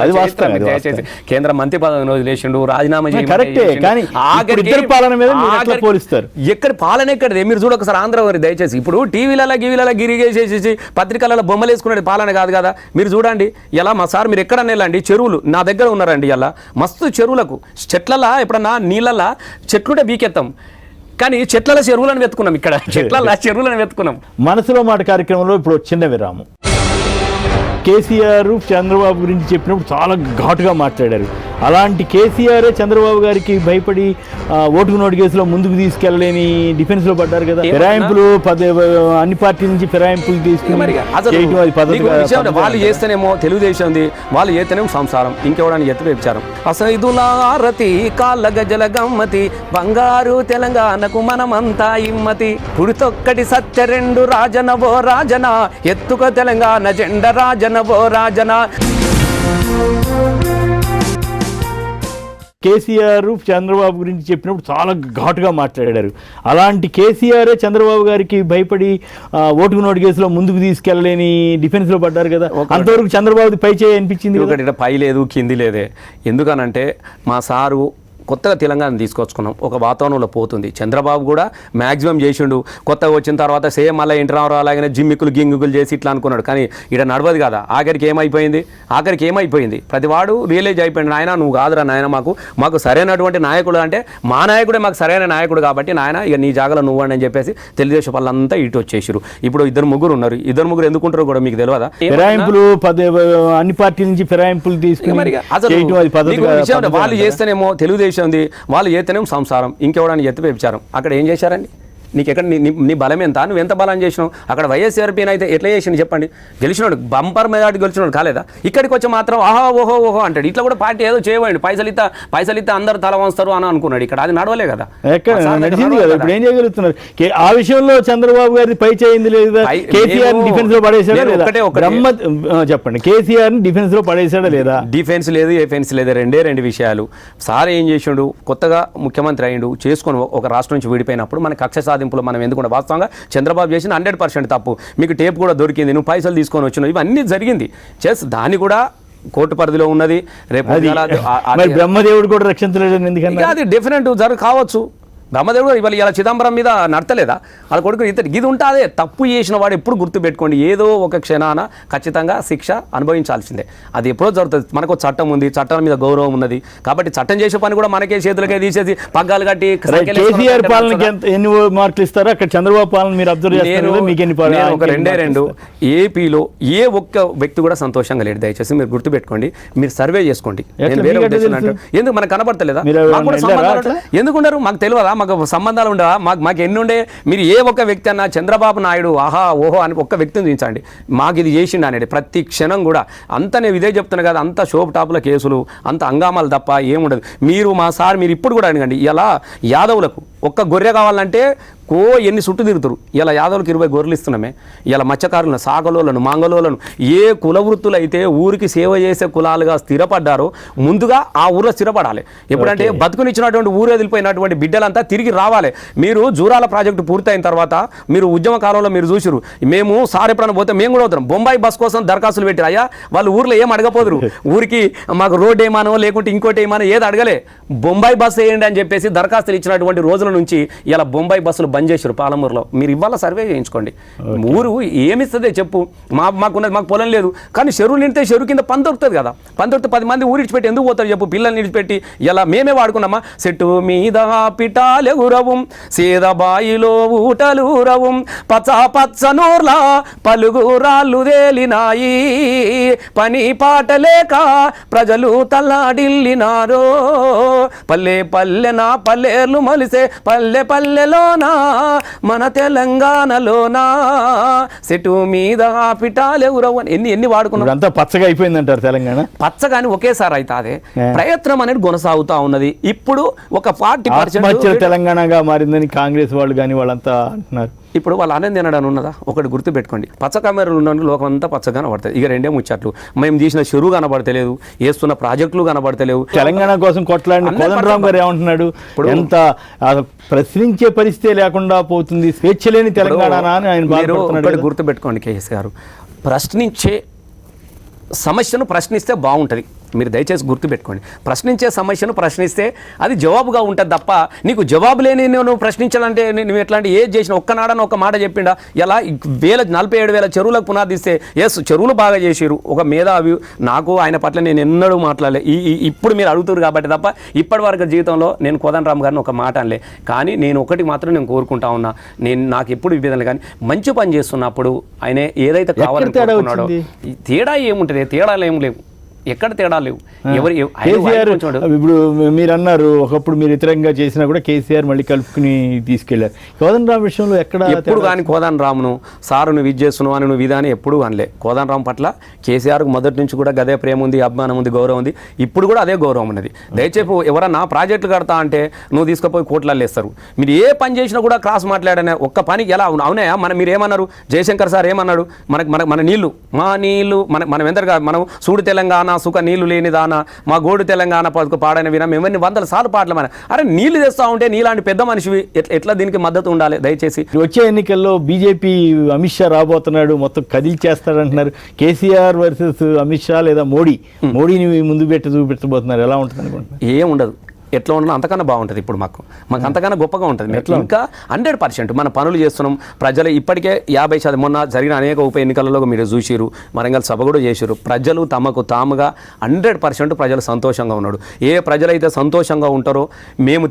దయచేసి కేంద్ర మంత్రి పదవిని వదిలేసిండు, రాజీనామా ఎక్కడ పాలన ఎక్కడది మీరు చూడ ఒకసారి ఆంధ్ర వారి. దయచేసి ఇప్పుడు టీవీలలో గిరిగేసేసి పత్రికలలో బొమ్మలు వేసుకునే పాలన కాదు కదా. మీరు చూడండి ఎలా మా సార్ మీరు ఎక్కడ వెళ్ళండి, చెరువులు నా దగ్గర ఉన్నారండి. ఇలా మస్తు చెరువులకు చెట్లలా ఎప్పుడన్నా నీళ్ళలా చెట్లుంటే బీకెత్తాం, కానీ చెట్ల చెరువులను వెతుకున్నాం. ఇక్కడ చెరువులను వెతుకున్నాం. మనసులో మాట కార్యక్రమంలో ఇప్పుడు చిన్న విరామం. కేసీఆర్ చంద్రబాబు గురించి చెప్పినప్పుడు చాలా ఘాటుగా మాట్లాడారు. అలాంటి కేసీఆర్ చంద్రబాబు గారికి భయపడి ఓటుకు నోటు కేసులో ముందుకు తీసుకెళ్ళలేని డిఫెన్స్ లో పడ్డారు కదా. ఫిరాయింపులు అన్ని పార్టీల నుంచి ఫిరాయింపులు తీసుకుని వాళ్ళు చేస్తేనేమో తెలుగుదేశం, వాళ్ళు చేస్తేనేమో సంసారం, ఇంకెవడానికి ఎత్తు వ్యభిచారం. అసైదులారతి కాళ్ళ గజల గమ్మతి, బంగారు తెలంగాణకు మనమంతా ఇమ్మతి, పుడితొక్కటి సత్య 2 రాజనవో రాజన, ఎత్తుక తెలంగాణ జెండ రాజనవో రాజన. కేసీఆర్ చంద్రబాబు గురించి చెప్పినప్పుడు చాలా ఘాటుగా మాట్లాడారు. అలాంటి కేసీఆర్ చంద్రబాబు గారికి భయపడి ఓటుకు నోటు కేసులో ముందుకు తీసుకెళ్ళలేని డిఫెన్స్ లో పడ్డారు కదా. అంతవరకు చంద్రబాబు పై చేయి అనిపించింది. ఒకటి పై లేదు కింది లేదే. ఎందుకనంటే మా సారు కొత్తగా తెలంగాణ తీసుకొచ్చుకున్నాం, ఒక వాతావరణంలో పోతుంది. చంద్రబాబు కూడా మ్యాక్సిమం చేసిండు. కొత్తగా వచ్చిన తర్వాత సేమ్ మళ్ళీ ఇంటర్ అలాగే జిమ్మిక్కులు గింగుకులు చేసి ఇట్లా అనుకున్నాడు. కానీ ఇక్కడ నడవదు కదా. ఆఖరికి ఏమైపోయింది ప్రతివాడు రియలైజ్ అయిపోయింది. నాయన నువ్వు కాదురా నాయన, మాకు సరైనటువంటి నాయకుడు అంటే మా నాయకుడే మాకు సరైన నాయకుడు కాబట్టి నాయన ఇక నీ జాగలో నువ్వు అని చెప్పేసి తెలుగుదేశం వాళ్ళంతా ఇటు వచ్చేసారు. ఇప్పుడు ఇద్దరు ముగ్గురు ఉన్నారు. ఇద్దరు ముగ్గురు ఎందుకుంటారో కూడా మీకు తెలియదా? ఫిరాయింపులు అన్ని పార్టీల నుంచి ఫిరాయింపులు తీసుకుని వాళ్ళు చేస్తేనేమో తెలుగుదేశం ఉంది, వాళ్ళు చేస్తేనేమో సంసారం, ఇంకెవడానికి ఎత్తి వ్యభిచారం. అక్కడ ఏం చేశారండి? నీకు ఎక్కడ నీ బలం ఎంత? నువ్వు ఎంత బలం చేసినావు? అక్కడ వైఎస్ఆర్పీని అయితే ఎట్లా చేసిండు చెప్పండి? గెలిచినాడు, బంపర్ మెజార్టీ గెలిచినాడు కాలేదా? ఇక్కడికి వచ్చి మాత్రం ఆహా ఓహో అంటాడు. ఇట్లా కూడా పార్టీ ఏదో చేయవండి, పైసలు ఇస్తే అందరు తల వంస్తారు అని అనుకున్నాడు. ఇక్కడ అది నడవలే కదా, నడిచింది కదా. ఇప్పుడు ఏం చేయగలుగుతున్నారు? ఆ విషయంలో చంద్రబాబు గారి పై చేయింది లేదా? కేసీఆర్ డిఫెన్స్ లో పడేసాడా లేదా? చెప్పండి, కేసీఆర్ డిఫెన్స్ లో పడేసాడా లేదా? డిఫెన్స్ లేదు, ఎఫెన్స్ లేదు, రెండు విషయాలు. సార్ ఏం చేసిండు? కొత్తగా ముఖ్యమంత్రి అయ్యిండు, చేసుకొని ఒక రాష్ట్రం నుంచి విడిపోయినప్పుడు మన కక్ష సాధింపులు మనం ఎందుకు వాస్తవంగా చంద్రబాబు చేసిన 100% తప్పు. మీకు టేప్ కూడా దొరికింది, నువ్వు పైసలు తీసుకొని వచ్చినావు, ఇవన్నీ జరిగింది. దాన్ని కూడా కోర్టు పరిధిలో ఉన్నది. రేపు బ్రహ్మదేవుడు కూడా రక్షించలేదని ఎందుకంటే అది డెఫినెట్ కావచ్చు. బ్రహ్మదేవుడు ఇవాళ ఇలా చిదంబరం మీద నడతలేదా? వాళ్ళ కొడుకు ఇది ఉంటుంది. తప్పు చేసిన వాడు ఎప్పుడు గుర్తుపెట్టుకోండి, ఏదో ఒక క్షణాన ఖచ్చితంగా శిక్ష అనుభవించాల్సిందే. అది ఎప్పుడో జరుగుతుంది. మనకు చట్టం ఉంది, చట్టం మీద గౌరవం ఉన్నది కాబట్టి చట్టం చేసే పని కూడా మనకే చేతులకే తీసేసి పగ్గాలు కట్టి కేసీఆర్ పాలనకి ఎన్ని మార్కులు ఇస్తారో అక్కడ చంద్రబాబు పాలన మీరు అబ్జర్వ్ చేస్తారు. ఒక రెండు ఏపీలో ఏ ఒక్క వ్యక్తి కూడా సంతోషంగా లేడు. దయచేసి మీరు గుర్తుపెట్టుకోండి, మీరు సర్వే చేసుకోండి. నేను వేరే ఉద్దేశం అంటే ఎందుకు మనకు కనబడతలేదా? ఎందుకున్నారు మాకు తెలియదా? మాకు సంబంధాలు ఉండవా? మాకు ఎన్ని ఉండే? మీరు ఏ ఒక్క వ్యక్తి అన్నా చంద్రబాబు నాయుడు ఆహా ఓహో అని ఒక్క వ్యక్తిని చూపించండి, మాకు ఇది చేసిండు అనేది. ప్రతి క్షణం కూడా అంత నేను ఇదే చెప్తున్నా కదా, అంత షోప్ టాపుల కేసులు, అంత హంగామాలు తప్ప ఏముండదు. మీరు మా సార్ మీరు ఇప్పుడు కూడా అడగండి, ఇలా యాదవులకు ఒక్క గొర్రె కావాలంటే ఎన్ని చుట్టూ తిరుగుతారు. ఇలా యాదవులకు 20 గొర్రెలు ఇస్తున్నామే. ఇలా మత్స్యకారులను, సాగలోలను, మంగళోలను, ఏ కుల వృత్తులు అయితే ఊరికి సేవ చేసే కులాలుగా స్థిరపడ్డారో ముందుగా ఆ ఊరిలో స్థిరపడాలి. ఎప్పుడంటే బతుకునిచ్చినటువంటి ఊరు వదిలిపోయినటువంటి బిడ్డలంతా తిరిగి రావాలి. మీరు జూరాల ప్రాజెక్టు పూర్తయిన తర్వాత మీరు ఉద్యమ కాలంలో మీరు చూసిరు, మేము సార్ ఎప్పుడైనా పోతే మేము కూడా అవుతాం. బొంబాయి బస్ కోసం దరఖాస్తులు పెట్టారు. అయ్యా వాళ్ళు ఊర్లో ఏం అడగపోదురు, ఊరికి మాకు రోడ్ ఏమానో లేకుంటే ఇంకోటి ఏమానో ఏది అడగలే, బొంబాయి బస్సు వేయండి అని చెప్పేసి దరఖాస్తులు ఇచ్చినటువంటి రోజుల నుంచి ఇలా బొంబాయి బస్సులు బంద్ చేశారు పాలమూరులో. మీరు ఇవాళ సర్వే చేయించుకోండి. ఊరు ఏమిస్తుందే చెప్పు? మాకున్నది, మాకు పొలం లేదు కానీ చెరువు నిండితే చెరువు కింద పని దొరుకుతుంది కదా. పని దొరికితే 10 మంది ఊరి ఇచ్చిపెట్టి ఎందుకు పోతారు చెప్పు? పిల్లల్ని ఇచ్చిపెట్టి ఇలా మేమే వాడుకున్నామా? చెట్టు మీద పిటాలెగురవు, సీదబాయిలో ఊటలూరవు, పచ్చనూర్లా పలుగురాళ్ళు తేలినాయి, పని పాట లేక ప్రజలు తల్లాడిల్లినారో, పల్లె పల్లెన పల్లెర్లు మలిసే పల్లెలోనా మన తెలంగాణలోనా, చెట్టు మీద పిటాలెగురవు అని ఎన్ని వాడుకున్నాం. అంతా పచ్చగా అయిపోయిందంటారు తెలంగాణ. పచ్చగాని ఒకేసారి అయితే అదే ప్రయత్నం అనేది కొనసాగుతా ఉన్నది. ఇప్పుడు ఒక 40% తెలంగాణగా మారిందని కాంగ్రెస్ వాళ్ళు కానీ వాళ్ళంతా అంటున్నారు. ఇప్పుడు వాళ్ళు ఆనందం తినడానికి ఉన్నదా? ఒకటి గుర్తుపెట్టుకోండి, పచ్చ కెమెరాలు ఉన్న లోకం అంతా పచ్చగా కనబడుతుంది. ఇక రెండే ముచ్చట్లు, మేము తీసిన చెరువు కనబడతలేదు, వేస్తున్న ప్రాజెక్టులు కనబడతలేవు. తెలంగాణ కోసం కొట్లాడిన కోదండరామ్ గారు ఏమంటున్నాడు? ఎంత ప్రశ్నించే పరిస్థితి లేకుండా పోతుంది, స్వేచ్ఛ లేని తెలంగాణ అని ఆయన బాధపడుతున్నాడు. గుర్తుపెట్టుకోండి కేఎస్ గారు, ప్రశ్నించే సమస్యను ప్రశ్నిస్తే బాగుంటుంది. మీరు దయచేసి గుర్తుపెట్టుకోండి, ప్రశ్నించే సమస్యను ప్రశ్నిస్తే అది జవాబుగా ఉంటుంది తప్ప నీకు జవాబు లేని నువ్వు ప్రశ్నించాలంటే నువ్వు ఎట్లాంటి ఏది చేసినా ఒక్కనాడని ఒక మాట చెప్పిండా? ఇలా 47,000 చెరువులకు పునాదిస్తే ఎస్ చెరువులు బాగా చేసారు. ఒక మేధావి నాకు ఆయన పట్ల నేను ఎన్నడూ మాట్లాడలే. ఇప్పుడు మీరు అడుగుతారు కాబట్టి తప్ప ఇప్పటి వరకు జీవితంలో నేను కోదండరామ్ గారిని ఒక మాట అనలే. కానీ నేను ఒకటి మాత్రం నేను కోరుకుంటా ఉన్నా, నాకు ఎప్పుడు విభేదనలు కానీ మంచి పని చేస్తున్నప్పుడు ఆయన ఏదైతే కావాలనుకుంటున్నాడో తేడా ఏముంటుంది? తేడాలు ఏం లేవు, ఎక్కడ తేడా లేవు. ఇప్పుడు మీరు అన్నారు ఒకప్పుడు మీరు ఇతరంగా చేసినా కూడా కేసీఆర్ మళ్ళీ కలుపుకుని తీసుకెళ్లారు. కోదండరామ్ విషయంలో ఎక్కడ ఎప్పుడు కానీ కోదండరామ్ను సారు నువ్వు ఇది చేస్తున్నావు అని నువ్వు విధాని ఎప్పుడు అనలే. కోదండరామ్ పట్ల కేసీఆర్కు మొదటి నుంచి కూడా గదే ప్రేమ ఉంది, అభిమానం ఉంది, గౌరవం ఉంది. ఇప్పుడు కూడా అదే గౌరవం ఉన్నది. దయచేసి ఎవరన్నా ప్రాజెక్టులు కడతా అంటే నువ్వు తీసుకుపోయి కోట్లలో వేస్తారు. మీరు ఏ పని చేసినా కూడా క్రాస్ మాట్లాడనే ఒక్క పనికి ఎలా అవునాయా? మీరు ఏమన్నారు? జయశంకర్ సార్ ఏమన్నాడు? మన నీళ్లు మనం ఎంత మనం సూడు తెలంగాణ నా సుఖ నీళ్లు లేని దాన మా గోడు తెలంగాణ పదుకు పాడైన వినా మేమన్నీ 100 సార్లు పాటలు మన అరే నీళ్లు తెస్తా ఉంటే నీలాంటి పెద్ద మనిషివి ఎట్లా దీనికి మద్దతు ఉండాలి దయచేసి. వచ్చే ఎన్నికల్లో బీజేపీ అమిత్ షా రాబోతున్నాడు, మొత్తం కదిల్చేస్తాడంటున్నారు. కేసీఆర్ వర్సెస్ అమిత్ షా లేదా మోడీని ముందు పెట్టి చూపించబోతున్నారు. ఎలా ఉంటుంది అనుకుంటున్నారు? ఏం ఉండదు, ఎట్లా ఉన్నా అంతకన్నా బాగుంటుంది. ఇప్పుడు మాకు అంతకన్నా గొప్పగా ఉంటుంది. ఇంకా 100% మన పనులు చేస్తున్నాం. ప్రజలు ఇప్పటికే 50% మొన్న జరిగిన అనేక ఉప ఎన్నికలలో మీరు చూసిరు, వరంగల్ సభ కూడా చేసిరు. ప్రజలు తమకు తాముగా 100% ప్రజలు సంతోషంగా ఉన్నాడు. ఏ ప్రజలైతే సంతోషంగా ఉంటారో మేము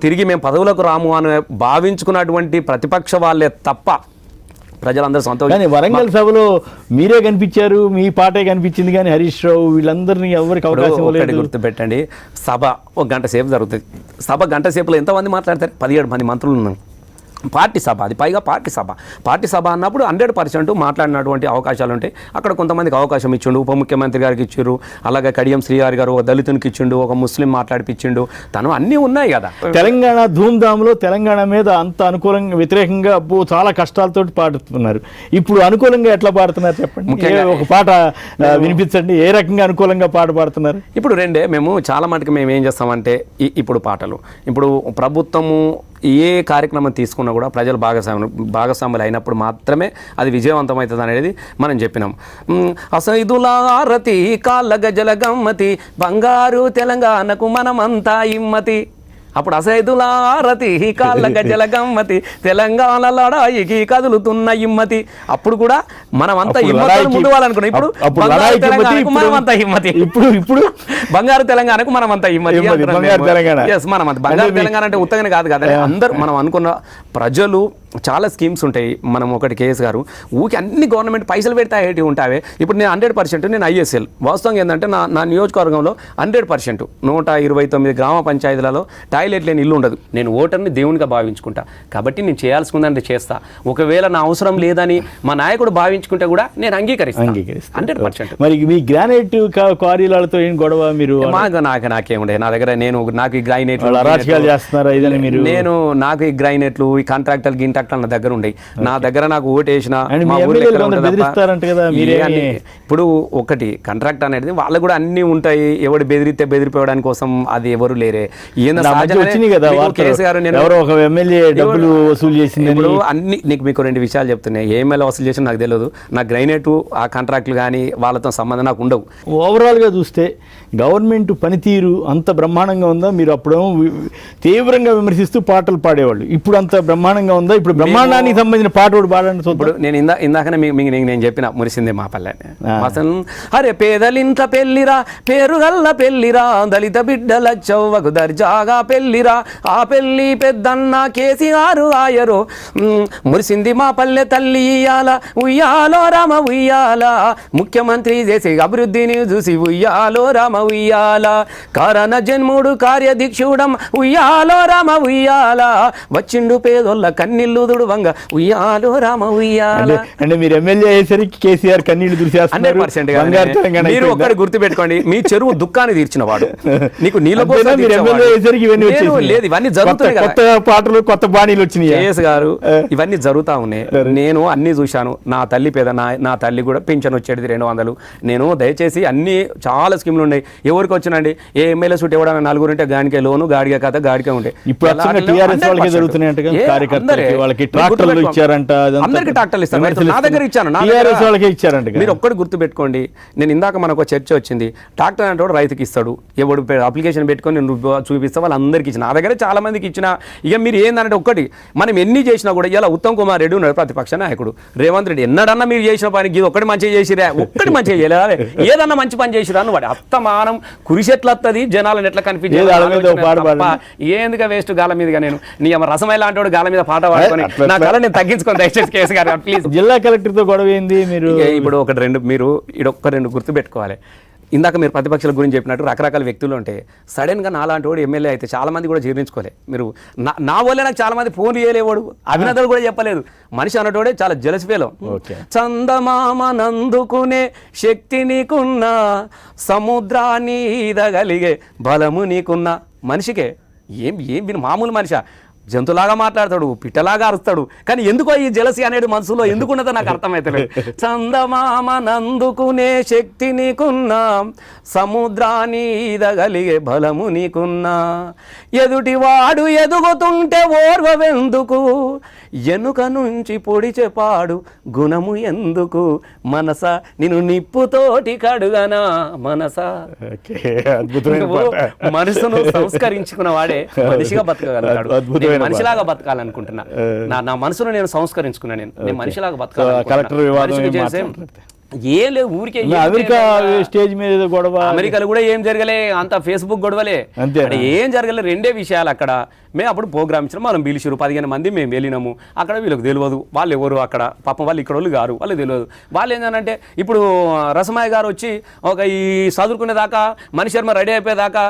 పదవులకు రాము అని భావించుకున్నటువంటి ప్రతిపక్ష వాళ్ళే తప్ప ప్రజలందరూ సంతోషం. కానీ వరంగల్ సభలో మీరే కనిపించారు, మీ పాటే కనిపించింది, కానీ హరీష్ రావు వీళ్ళందరినీ ఎవరికి అవకాశం లేదు. గుర్తుపెట్టండి, సభ 1 గంట సేపు జరుగుతుంది. సభ గంట సేపులో ఎంతమంది మాట్లాడతారు? 17 మంది మంత్రులు ఉన్నారు. పార్టీ సభ, అది పైగా పార్టీ సభ అన్నప్పుడు 100% మాట్లాడినటువంటి అవకాశాలు ఉంటాయి. అక్కడ కొంతమందికి అవకాశం ఇచ్చిండు, ఉప ముఖ్యమంత్రి గారికి ఇచ్చిండు, అలాగే కడియం శ్రీగారి గారు ఒక దళితునికి ఇచ్చిండు, ఒక ముస్లిం మాట్లాడిపించిండు, తను అన్నీ ఉన్నాయి కదా. తెలంగాణ ధూమ్ధామ్లో తెలంగాణ మీద అంత అనుకూలంగా వ్యతిరేకంగా చాలా కష్టాలతో పాడుతున్నారు. ఇప్పుడు అనుకూలంగా ఎట్లా పాడుతున్నారు చెప్పండి, ముఖ్యంగా ఒక పాట వినిపించండి. ఏ రకంగా అనుకూలంగా పాట పాడుతున్నారు? ఇప్పుడు మేము చాలా మటుకు మేము ఏం చేస్తామంటే ఇప్పుడు పాటలు, ఇప్పుడు ప్రభుత్వము ఏ కార్యక్రమం తీసుకున్నా కూడా ప్రజలు భాగస్వాములు అయినప్పుడు మాత్రమే అది విజయవంతమవుతుంది అనేది మనం చెప్పినాం. అసైదుల ఆరతి కాళ్ళ గజల గమ్మతి బంగారు తెలంగాణకు మనమంతా ఇమ్మతి. అప్పుడు అసైదుల ఆరతి కాళ్ళ గజల గమ్మతి తెలంగాణ లడాయికి కదులుతున్న ఇమ్మతి. అప్పుడు కూడా మనమంతా ఇమ్మతులు ముందు వాళ్ళనుకున్నాం. ఇప్పుడు తెలంగాణకు మనమంతా ఇమ్మతి. ఇప్పుడు బంగారు తెలంగాణకు మనమంతా ఇమ్మతి. మనమంతా బంగారు తెలంగాణ అంటే ఉత్తగానే కాదు కదా, అందరూ మనం అనుకున్న ప్రజలు చాలా స్కీమ్స్ ఉంటాయి. మనం ఒకటి కేఎస్ గారు ఊకి అన్ని గవర్నమెంట్ పైసలు పెడితే ఏంటి ఉంటావే. ఇప్పుడు నేను 100% నేను ఐఎస్ఎల్ వాస్తవంగా ఏంటంటే నా నియోజకవర్గంలో 100% 129 గ్రామ పంచాయతీలలో టాయిలెట్ లేని ఇల్లు ఉండదు. నేను ఓటర్ని దేవునిగా భావించుకుంటా కాబట్టి నేను చేయాల్సిందంటే చేస్తా. ఒకవేళ నా అవసరం లేదని మా నాయకుడు భావించుకుంటే కూడా నేను అంగీకరిస్తాను 100%. మరి మీ గ్రానైట్ క్వారీలతో ఏం గొడవ? మీరు నాకేముండే నా దగ్గర నాకు ఈ గ్రైనేట్లు రాజకీయాలు చేస్తున్నారా ఇదని మీరు? నాకు ఈ గ్రైనేట్లు ఈ కాంట్రాక్టర్లు గింటాక్టర్లు నా దగ్గర ఉంటాయి. నా దగ్గర నాకు ఓటేసిన ఇప్పుడు ఒకటి కాంట్రాక్ట్ అనేది వాళ్ళకు కూడా అన్ని ఉంటాయి. ఎవడు బెదిరిపోవడానికి కోసం అది ఎవరు లేరే. అన్ని మీకు 2 విషయాలు చెప్తున్నాయి. ఏ ఎమ్మెల్యే వసూలు చేసి నాకు తెలియదు. నా గ్రైనేట్ ఆ కాంట్రాక్ట్లు కానీ వాళ్ళతో సంబంధం నాకు ఉండవు. ఓవరాల్ గా చూస్తే గవర్నమెంట్ పనితీరు అంత బ్రహ్మాండంగా ఉందా? మీరు అప్పుడేమో తీవ్రంగా విమర్శిస్తూ పాటలు పాడేవాళ్ళు, ఇప్పుడు అంత బ్రహ్మాండంగా ఉందా? ఇప్పుడు బ్రహ్మాండానికి సంబంధించిన పాట కూడా పాడండి. ఇప్పుడు నేను ఇందాకనే నేను చెప్పిన మురిసిందే మా పల్లె అసలు. అరే పేదలింత పెళ్లిరా పేరుగల్ల పెళ్లిరా దళిత బిడ్డల చౌవకు దర్జాగా పెళ్లిరా ఆ పెళ్లి పెద్దన్న కేసీఆర్ ఆయరో మురిసింది మా పల్లె తల్లి ఇయ్యాల ఉయ్యాలో రామ ఉయ్యాల ముఖ్యమంత్రి చేసే అభివృద్ధిని చూసి ఉయ్యాలో రామ ఉయ్యాల కారణ జన్ముడు కార్యదీక్షుడం ఉయ్యాలో రామ ఉయ్యాల వచ్చిండు పేదోళ్ళ కన్నీళ్లు దుడువంగ ఉయ్యాలో రామ ఉయ్యాల. అంటే మీరు ఎమ్మెల్యే అయ్యేసరికి కేసీఆర్ కన్నీళ్లు 100%. మీరు ఒక్కటి గుర్తు పెట్టుకోండి, మీ చెరువు దుఃఖాన్ని తీర్చిన వాడు. నీకు నీళ్ళ లేదు, ఇవన్నీ జరుగుతాయి. కొత్త పాటలు కొత్త బాణీలు వచ్చినాయి. కేఎస్ గారు ఇవన్నీ జరుగుతా ఉన్నాయి. నేను అన్ని చూశాను. నా తల్లి పేద, నా తల్లి కూడా పింఛన్ వచ్చేది 200. నేను దయచేసి అన్ని చాలా స్కీమ్లు ఉన్నాయి. ఎవరికి వచ్చినండి ఏ ఎమ్మెల్యే సూట్ ఎవడన్నా 4 ఉంటే గానికే లోను గాడికే కథ గాడికే ఉంటాయి. ఇప్పుడు అందరికి ట్రాక్టర్లు ఇస్తారు. నా దగ్గర ఇచ్చాను. మీరు ఒక్కటి గుర్తు పెట్టుకోండి. నేను ఇందాక మనకు చర్చ వచ్చింది. ట్రాక్టర్ అంటే రైతుకి ఇస్తాడు, ఎవడు అప్లికేషన్ పెట్టుకొని నువ్వు చూపిస్తా వాళ్ళందరికీ ఇచ్చిన. నా దగ్గర చాలా మందికి ఇచ్చిన. ఇక మీరు ఏంటంటే ఒక్కటి మనం ఎన్ని చేసినా కూడా ఇలా ఉత్తమ్ కుమార్ రెడ్డి ఉన్నాడు ప్రతిపక్ష నాయకుడు, రేవంత్ రెడ్డి ఎన్నడన్నా మీరు చేసిన పనికి ఇది ఒక్కటి మంచిగా చేసిరా, ఒక్కటి మంచిగా చేయలేదా, ఏదన్నా మంచి పని చేసిరా అని వాడు అత్తమానం కురిసి ఎట్లా వస్తుంది, జనాలను ఎట్లా కనిపించేది ఏందుగా వేస్ట్ గాల మీదుగా. నేను నీ రసమై లాంటి వాడు గాల మీద పాట పాడుకొని నా కళ నేను తగ్గించుకొని దయచేసి కేసు గారు ప్లీజ్. జిల్లా కలెక్టర్తో గొడవ ఏంది? మీరు ఇప్పుడు మీరు ఇడొక్క 2 గుర్తు పెట్టుకోవాలి. ఇందాక మీరు ప్రతిపక్షాల గురించి చెప్పినట్టు రకరకాల వ్యక్తులు ఉంటాయి. సడన్గా నాలాంటి వాడు ఎమ్మెల్యే అయితే చాలా మంది కూడా జీర్ణించుకోలే. మీరు నా వల్లే నాకు చాలా మంది ఫోన్ చేయలేవాడు, అభినందనలు కూడా చెప్పలేదు. మనిషి అన్నటోడే చాలా జలసి ఫీలం. చందమామ నందుకునే శక్తి నీకున్నా, సముద్రాన్ని ఈదగలిగే బలము నీకున్నా. మనిషికే ఏం మామూలు మనిషా జంతులాగా మాట్లాడతాడు, పిట్టలాగా అరుస్తాడు. కానీ ఎందుకో ఈ జలసి అనేది మనసులో ఎందుకున్నదో నాకు అర్థమవుతలేదు. చందమామ నందుకునే శక్తి నీకున్నా, సముద్రాన్ని ఈదగలిగే బలము నీకున్నా, ఎదుటివాడు ఎదుగుతుంటే ఓర్వవెందుకు, ఎనుక నుంచి పొడిచెపాడు గుణము ఎందుకు, మనస నిన్ను నిప్పుతోటి కడుగనా మనసా. మనసును సంస్కరించుకున్న వాడే మనిషిగా బతకగలుగుతాడు. నేను మనిషిలాగా బతకాలనుకుంటున్నా. నా మనసును నేను సంస్కరించుకున్నా. నేను మనిషిలాగా బతకాలనుకుంటున్నా. ఏం లేదు, ఊరికే అమెరికా స్టేజ్ మీద గొడవ, అమెరికాలో కూడా ఏం జరగలే, అంత ఫేస్బుక్ గొడవలే, ఏం జరగలే. రెండే విషయాలు అక్కడ. మేము అప్పుడు ప్రోగ్రామ్ ఇచ్చినాం, మనం పిలిచిరు 15 మంది మేము వెళ్ళినాము. అక్కడ వీళ్ళకి తెలియదు వాళ్ళు ఎవరు, అక్కడ పాపం వాళ్ళు ఇక్కడ వాళ్ళు గారు, వాళ్ళకి తెలియదు. వాళ్ళు ఏంటంటే ఇప్పుడు రసమయ్య గారు వచ్చి ఈ చదువుకునే దాకా మనిషి శర్మ రెడీ అయిపోయేదాకా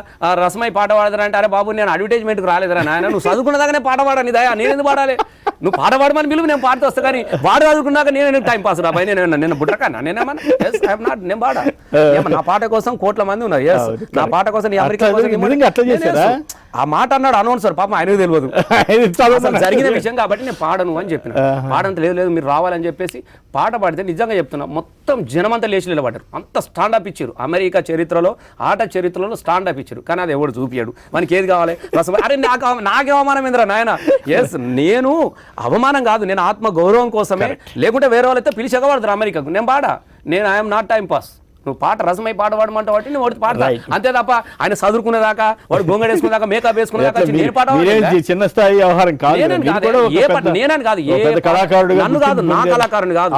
రసమయ్య పాట పాడతారంటే, అరే బాబు నేను అడ్వర్టైజ్మెంట్కి రాలేదురా నాయన, నువ్వు చదువుకునే దాకానే పాట పాడాను దయా, నేను ఎందుకు పాడాలి, నువ్వు పాట పాడమని పిలువు, నేను పాడుతూ వస్తా. కానీ వాడు చదువుకున్నాక నేను టైం పాస్ రా భయ, నేను బుడ్రకన్నా, నేను పాడా. నా పాట కోసం కోట్ల మంది ఉన్నారు. నా పాట కోసం ఆ మాట అన్నాడు అనౌన్సర్, పాపం ఆయనకు తెలియదు జరిగిన విషయం కాబట్టి నేను పాడను అని చెప్పిన. పాడంత లేదు మీరు రావాలని చెప్పేసి పాట పాడితే నిజంగా చెప్తున్నా మొత్తం జనమంతా లేచి నిలబడ్డారు. అంత స్టాండప్ ఇచ్చారు. అమెరికా చరిత్రలో, ఆట చరిత్రలో స్టాండప్ ఇచ్చారు. కానీ అది ఎవడు చూపియాడు, మనకి ఏది కావాలి. అరే నాకే అవమానం ఏందిరా నాయన. ఎస్, నేను అవమానం కాదు, నేను ఆత్మ గౌరవం కోసమే. లేకుంటే వేరే వాళ్ళైతే పిలిచగబడతారు అమెరికాకు. నేను పాడా, నేను ఐఎమ్ నాట్ టైం పాస్. నువ్వు పాట రసమై పాట పాడమంటే వాటి నేను వాడు పాడతా అంతే తప్ప ఆయన చదువుకునేదాకా వాడు గొంగడ వేసుకునేదాకా మేకప్ వేసుకునేదాకా నేను పాట చిన్న స్థాయి వ్యవహారం కాదు. నేనని కాదు, నన్ను కాదు, నా కళాకారుని కాదు,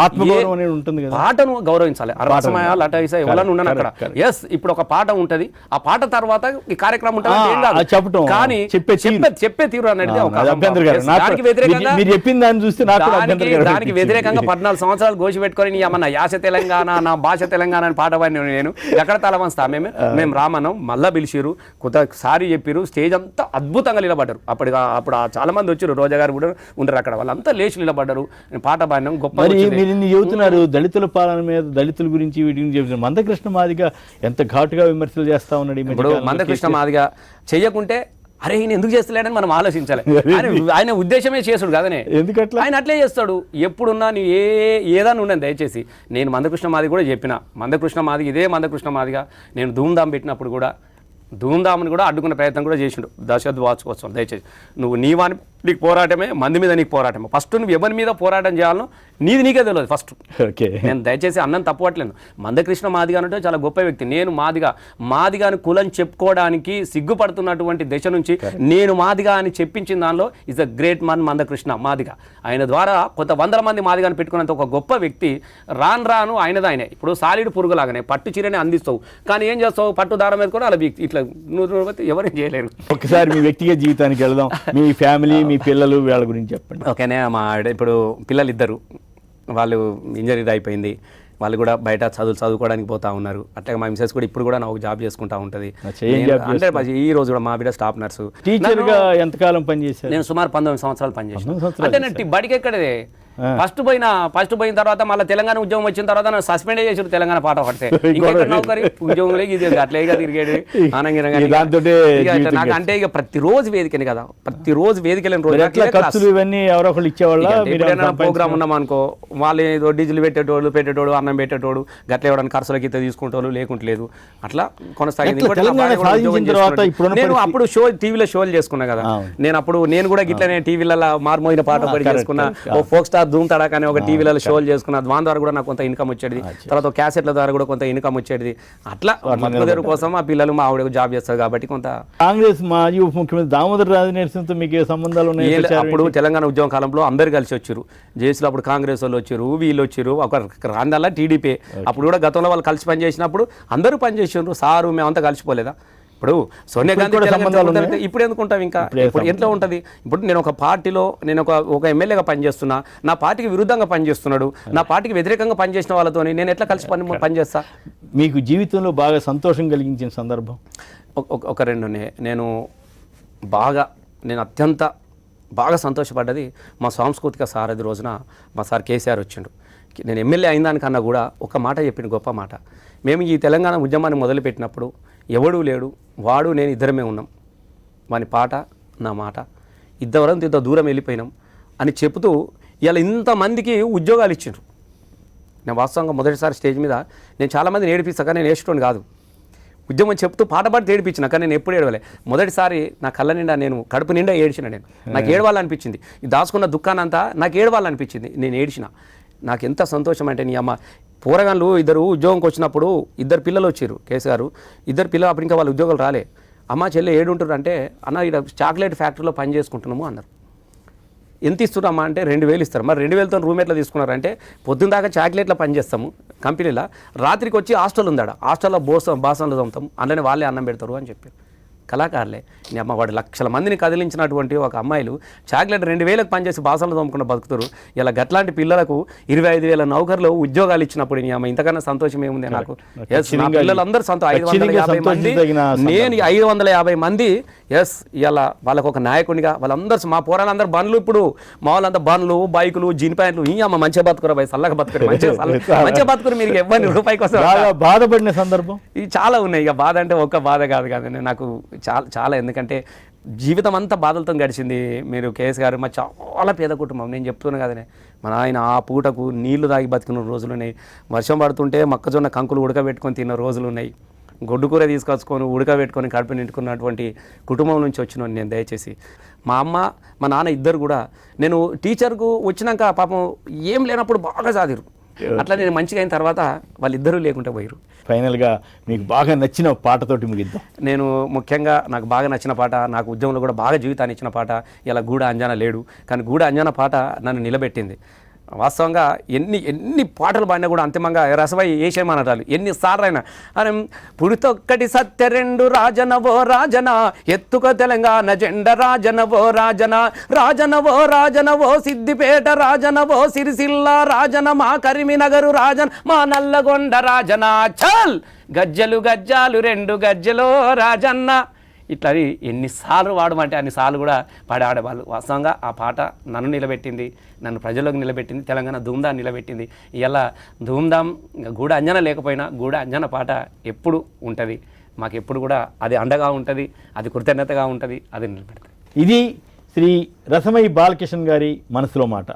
పాటను గౌరవించాలి. రసమయ లటైస ఎవరన్నా ఉన్నాను అక్కడ. ఎస్, ఇప్పుడు ఒక పాట ఉంటది, ఆ పాట తర్వాత ఈ కార్యక్రమం ఉంటుంది. కానీ చెప్పే తీరు అనేది దానికి వ్యతిరేకంగా దానికి వ్యతిరేకంగా 14 సంవత్సరాలు గోసి పెట్టుకొని నా యాస తెలంగాణ, నా భాష తెలంగాణ అని పాట పాడి నేను ఎక్కడ తలవంస్తా. మేము రామనం మళ్ళా పిలిచిరు, కొత్తసారి చెప్పిరు. స్టేజ్ అంతా అద్భుతంగా నిలబడ్డారు. అప్పుడు చాలా మంది వచ్చారు, రోజా గారు కూడా ఉండరు అక్కడ. వాళ్ళంతా లేచి నిలబడ్డారు. పాట పాడినాం. గొప్ప మీరు చెబుతున్నారు దళితుల పాలన మీద, దళితుల గురించి వీటి గురించి చెబుతున్నారు. మందకృష్ణ మాదిగ ఎంత ఘాటుగా విమర్శలు చేస్తా ఉన్నాడు. ఇప్పుడు మందకృష్ణ మాదిగ చెయ్యకుంటే అరే ఈయన ఎందుకు చేస్తలేడని మనం ఆలోచించాలి. ఆయన ఉద్దేశమే చేసుడు కదనే, ఎందుకంటే ఆయన అట్లే చేస్తాడు. ఎప్పుడున్నా నీ ఏదన్నా ఉండను. దయచేసి నేను మందకృష్ణ మాది కూడా చెప్పిన, మందకృష్ణ మాది ఇదే మందకృష్ణ మాదిగా నేను ధూమ్ధామ్ పెట్టినప్పుడు కూడా ధూమ్ధామ్ని కూడా అడ్డుకునే ప్రయత్నం కూడా చేసిండు. దశవార్షికోత్సవం. దయచేసి నువ్వు నీవాని నీకు పోరాటమే, మంది మీద నీకు పోరాటమే. ఫస్ట్ నువ్వు ఎవరి మీద పోరాటం చేయాలనో నీకే తెలియదు ఫస్ట్. ఓకే, నేను దయచేసి అన్నం తప్పవట్లేను. మందకృష్ణ మాదిగా అంటే చాలా గొప్ప వ్యక్తి. నేను మాదిగాని కులం చెప్పుకోవడానికి సిగ్గుపడుతున్నటువంటి దశ నుంచి నేను మాదిగా అని చెప్పించిన దానిలో is a great Mann Mandakrishna Madiga. ఆయన ద్వారా కొంత 100 మంది మాదిగాని పెట్టుకున్నంత ఒక గొప్ప వ్యక్తి. రాను ఆయనదాయనే. ఇప్పుడు సాలిడ్ పురుగులాగానే పట్టు చీరనే అందిస్తావు, కానీ ఏం చేస్తావు, పట్టు దారం మీద కూడా అలా ఇట్లా ఎవరేం చేయలేరు. ఒకసారి మీ వ్యక్తిగత జీవితానికి వెళ్దాం. మీ ఫ్యామిలీ, మీ పిల్లలు, వాళ్ళ గురించి చెప్పండి. ఓకేనే, ఇప్పుడు పిల్లలు ఇద్దరు, వాళ్ళు ఇంజనీర్ అయిపోయింది, వాళ్ళు కూడా బయట చదువుకోవడానికి పోతా ఉన్నారు. అట్లాగే మా మిసెస్ కూడా ఇప్పుడు కూడా నాకు జాబ్ చేసుకుంటా ఉంటుంది. అంటే ఈ రోజు కూడా మా బిడ్డ స్టాఫ్ నర్సు. టీచర్గా ఎంతకాలం పనిచేశారు? నేను సుమారు 19 సంవత్సరాలు పనిచేసాను. అంటే నేను బడికి ఎక్కడే ఫస్ట్ పోయిన తర్వాత మళ్ళీ తెలంగాణ ఉద్యమం వచ్చిన తర్వాత నన్ను సస్పెండ్ చేసారు. తెలంగాణ పాట పడితే ఉద్యోగం అట్లే తిరిగేది నాకు. అంటే ఇక ప్రతిరోజు వేదికని కదా, ప్రతిరోజు వేదికలేని రోజు ఇవన్నీ ఎవరో ఒకళ్ళు ఇచ్చేవాళ్ళు. ప్రోగ్రామ్ ఉన్నాం అనుకో, వాళ్ళు ఏదో డీజిల్ పెట్టేటోడు అన్నం పెట్టేటోడు, గట్ల ఇవ్వడానికి ఖర్చులకి ఇస్తే తీసుకుంటోళ్ళు, లేకుంటలేదు. అట్లా కొనసాగింది. నేను అప్పుడు టీవీలో షోలు చేసుకున్నా కదా. నేను కూడా గిట్లనే టీవీలలో మారుమోయిన పాట పడి చేసుకున్నా. ఓ ఫోక్ స్టార్ ధూమ్ తడాక్ అనే ఒక టీవీలలో షోలు చేసుకున్నా. దాని ద్వారా కూడా నాకు కొంత ఇన్కమ్ వచ్చేది. తర్వాత క్యాసెట్ల ద్వారా కూడా కొంత ఇన్కమ్ వచ్చేది. అట్లా మధ్యదేరు కోసం మా పిల్లలు మా ఆవిడ జాబ్ చేస్తారు కాబట్టి కొంత. కాంగ్రెస్ మాజీ ఉప ముఖ్యమంత్రి దామోదర్ రాజనరసింహతో మీకు సంబంధాలు ఉన్నాయి? అప్పుడు తెలంగాణ ఉద్యమం కాలంలో అందరు కలిసి వచ్చారు. జేసీలో అప్పుడు కాంగ్రెస్ వాళ్ళు వచ్చారు, వీళ్ళు వచ్చారు, ఒక రాందల్లా టీడీపీ. అప్పుడు కూడా గతంలో వాళ్ళు కలిసి పనిచేసినప్పుడు అందరూ పనిచేసారు. సారు మేమంతా కలిసిపోలేదా? ఇప్పుడు సోనియా గాంధీ ఇప్పుడు ఎందుకుంటాం? ఇంకా ఇప్పుడు ఎట్లా ఉంటుంది? ఇప్పుడు నేను ఒక పార్టీలో నేను ఒక ఎమ్మెల్యేగా పనిచేస్తున్నా, నా పార్టీకి విరుద్ధంగా పనిచేస్తున్నాడు, నా పార్టీకి వ్యతిరేకంగా పనిచేసిన వాళ్ళతో నేను ఎట్లా కలిసి పనిచేస్తా? మీకు జీవితంలో బాగా సంతోషం కలిగించిన సందర్భం ఒక రెండు నేను అత్యంత బాగా సంతోషపడ్డది మా సాంస్కృతిక సారథి రోజున మా సార్ కేసీఆర్ వచ్చిండు. నేను ఎమ్మెల్యే అయిన దానికన్నా కూడా ఒక మాట చెప్పిండు, గొప్ప మాట. మేము ఈ తెలంగాణ ఉద్యమాన్ని మొదలుపెట్టినప్పుడు ఎవడూ లేడు, వాడు నేను ఇద్దరమే ఉన్నాం. వాని పాట నా మాట ఇద్దరం ఇంత దూరం వెళ్ళిపోయినాం అని చెబుతూ ఇలా ఇంతమందికి ఉద్యోగాలు ఇచ్చిండ్రు. నేను వాస్తవంగా మొదటిసారి స్టేజ్ మీద నేను చాలామందిని ఏడిపిస్తాను, కానీ నేను ఏడ్చేటోని కాదు. ఉద్యమం చెప్తూ పాట పాడి ఏడిపించిన, కానీ నేను ఎప్పుడు ఏడవలే. మొదటిసారి నా కళ్ళ నిండా నేను కడుపు నిండా ఏడ్చిన. నాకు ఏడవాలనిపించింది. ఈ దాచుకున్న దుఃఖానంతా నాకు ఏడవాలనిపించింది. నేను ఏడ్చిన. నాకు ఎంత సంతోషం అంటే, నీ అమ్మ పోరగాళ్ళు ఇద్దరు ఉద్యోగంకి వచ్చినప్పుడు 2 పిల్లలు వచ్చారు. కేసీఆర్ 2 పిల్లలు, అప్పుడు ఇంకా వాళ్ళ ఉద్యోగాలు రాలే. అమ్మ చెల్లె ఏడుంటారు అంటే, అన్న ఇక్కడ చాక్లెట్ ఫ్యాక్టరీలో పని చేసుకుంటున్నాము అన్నారు. ఎంత ఇస్తున్నామా అంటే 2000 ఇస్తారు. మరి 2000తో రూమ్ ఎట్లా తీసుకున్నారంటే, పొద్దున్న దాకా చాక్లెట్లో పని చేస్తాము కంపెనీలో, రాత్రికి వచ్చి హాస్టల్ ఉందాడ, హాస్టల్లో బాసనలు తోముతాం, అందులోనే వాళ్ళే అన్నం పెడతారు అని చెప్పారు. కళాకారులే. నీ అమ్మ వాడు లక్షల మందిని కదిలించినటువంటి ఒక అమ్మాయిలు చాక్లెట్ 2000కి పనిచేసి బాసనలు తోముకుండా బతుకుతారు. ఇలా గట్లాంటి పిల్లలకు 25,000 నౌకర్లు ఉద్యోగాలు ఇచ్చినప్పుడు నీ అమ్మ ఇంతకన్నా సంతోషం ఏముంది నాకు? నా పిల్లలందరూ 550 మంది, నేను 550 మంది. ఎస్, ఇలా వాళ్ళకు ఒక నాయకునిగా వాళ్ళందరూ, మా పోరాలందరూ బండ్లు, ఇప్పుడు మా వాళ్ళంతా బండ్లు, బైకులు, జీన్ ప్యాంట్లు. ఈ అమ్మ మంచిగా బతుకురా భయ్, చల్లగా బతుకురు, మంచిగా బతుకురు. మీరు ఎవరిని రూపాయి కోసం బాధపడిన సందర్భం ఇవి చాలా ఉన్నాయి. ఇక బాధ అంటే ఒక్క బాధ కాదు కానీ నాకు చాలా, ఎందుకంటే జీవితం అంతా బాధలతో గడిచింది. మీరు కేసీఆర్ మా చాలా పేద కుటుంబం, నేను చెప్తున్నాను కదనే. మా నాయన ఆ పూటకు నీళ్లు తాగి బతికిన రోజులు ఉన్నాయి. వర్షం పడుతుంటే మొక్కజొన్న కంకులు ఉడకబెట్టుకొని తిన్న రోజులు ఉన్నాయి. గొడ్డు కూర తీసుకొచ్చుకొని ఉడకబెట్టుకొని కడుపు నిండుకున్నటువంటి కుటుంబం నుంచి వచ్చినాను నేను. దయచేసి మా అమ్మ మా నాన్న ఇద్దరు కూడా, నేను టీచర్కు వచ్చినాక పాపం ఏం లేనప్పుడు బాగా చదివారు. అట్లా నేను మంచిగా అయిన తర్వాత వాళ్ళిద్దరూ లేకుంటే పోయారు. ఫైనల్గా మీకు బాగా నచ్చిన పాటతోటి ముగిద్దాం. నేను ముఖ్యంగా నాకు బాగా నచ్చిన పాట, నాకు ఉద్యమంలో కూడా బాగా జీవితాన్ని ఇచ్చిన పాట ఇలా గూడ అంజన లేడు, కానీ గూడ అంజన పాట నన్ను నిలబెట్టింది. వాస్తవంగా ఎన్ని పాటలు పాడినా కూడా అంతిమంగా రసమై ఏసేమనటాలు ఎన్నిసార్లు అయినా, అరే పుడితొక్కటి సత్య 2 రాజనవో రాజన, ఎత్తుక తెలంగాణ జెండ రాజనవో రాజన, రాజనవో రాజనవో సిద్దిపేట రాజనవో సిరిసిల్ల రాజన, మా కరీంనగరు రాజన, మా నల్లగొండ రాజన, చల్ గజ్జలు గజ్జాలు 2 గజ్జలో రాజన్న. ఇట్లా ఎన్నిసార్లు వాడమంటే అన్నిసార్లు కూడా పాడి ఆడేవాళ్ళు. వాస్తవంగా ఆ పాట నన్ను నిలబెట్టింది, నన్ను ప్రజల్లోకి నిలబెట్టింది, తెలంగాణ ధూమ్ధాం నిలబెట్టింది. ఇలా ధూమ్ధాం గూడ అంజన లేకపోయినా గూడ అంజన పాట ఎప్పుడు ఉంటుంది, మాకు ఎప్పుడు కూడా అది అండగా ఉంటుంది, అది కృతజ్ఞతగా ఉంటుంది, అది నిలబెడుతుంది. ఇది శ్రీ రసమయి బాలకిషన్ గారి మనసులో మాట.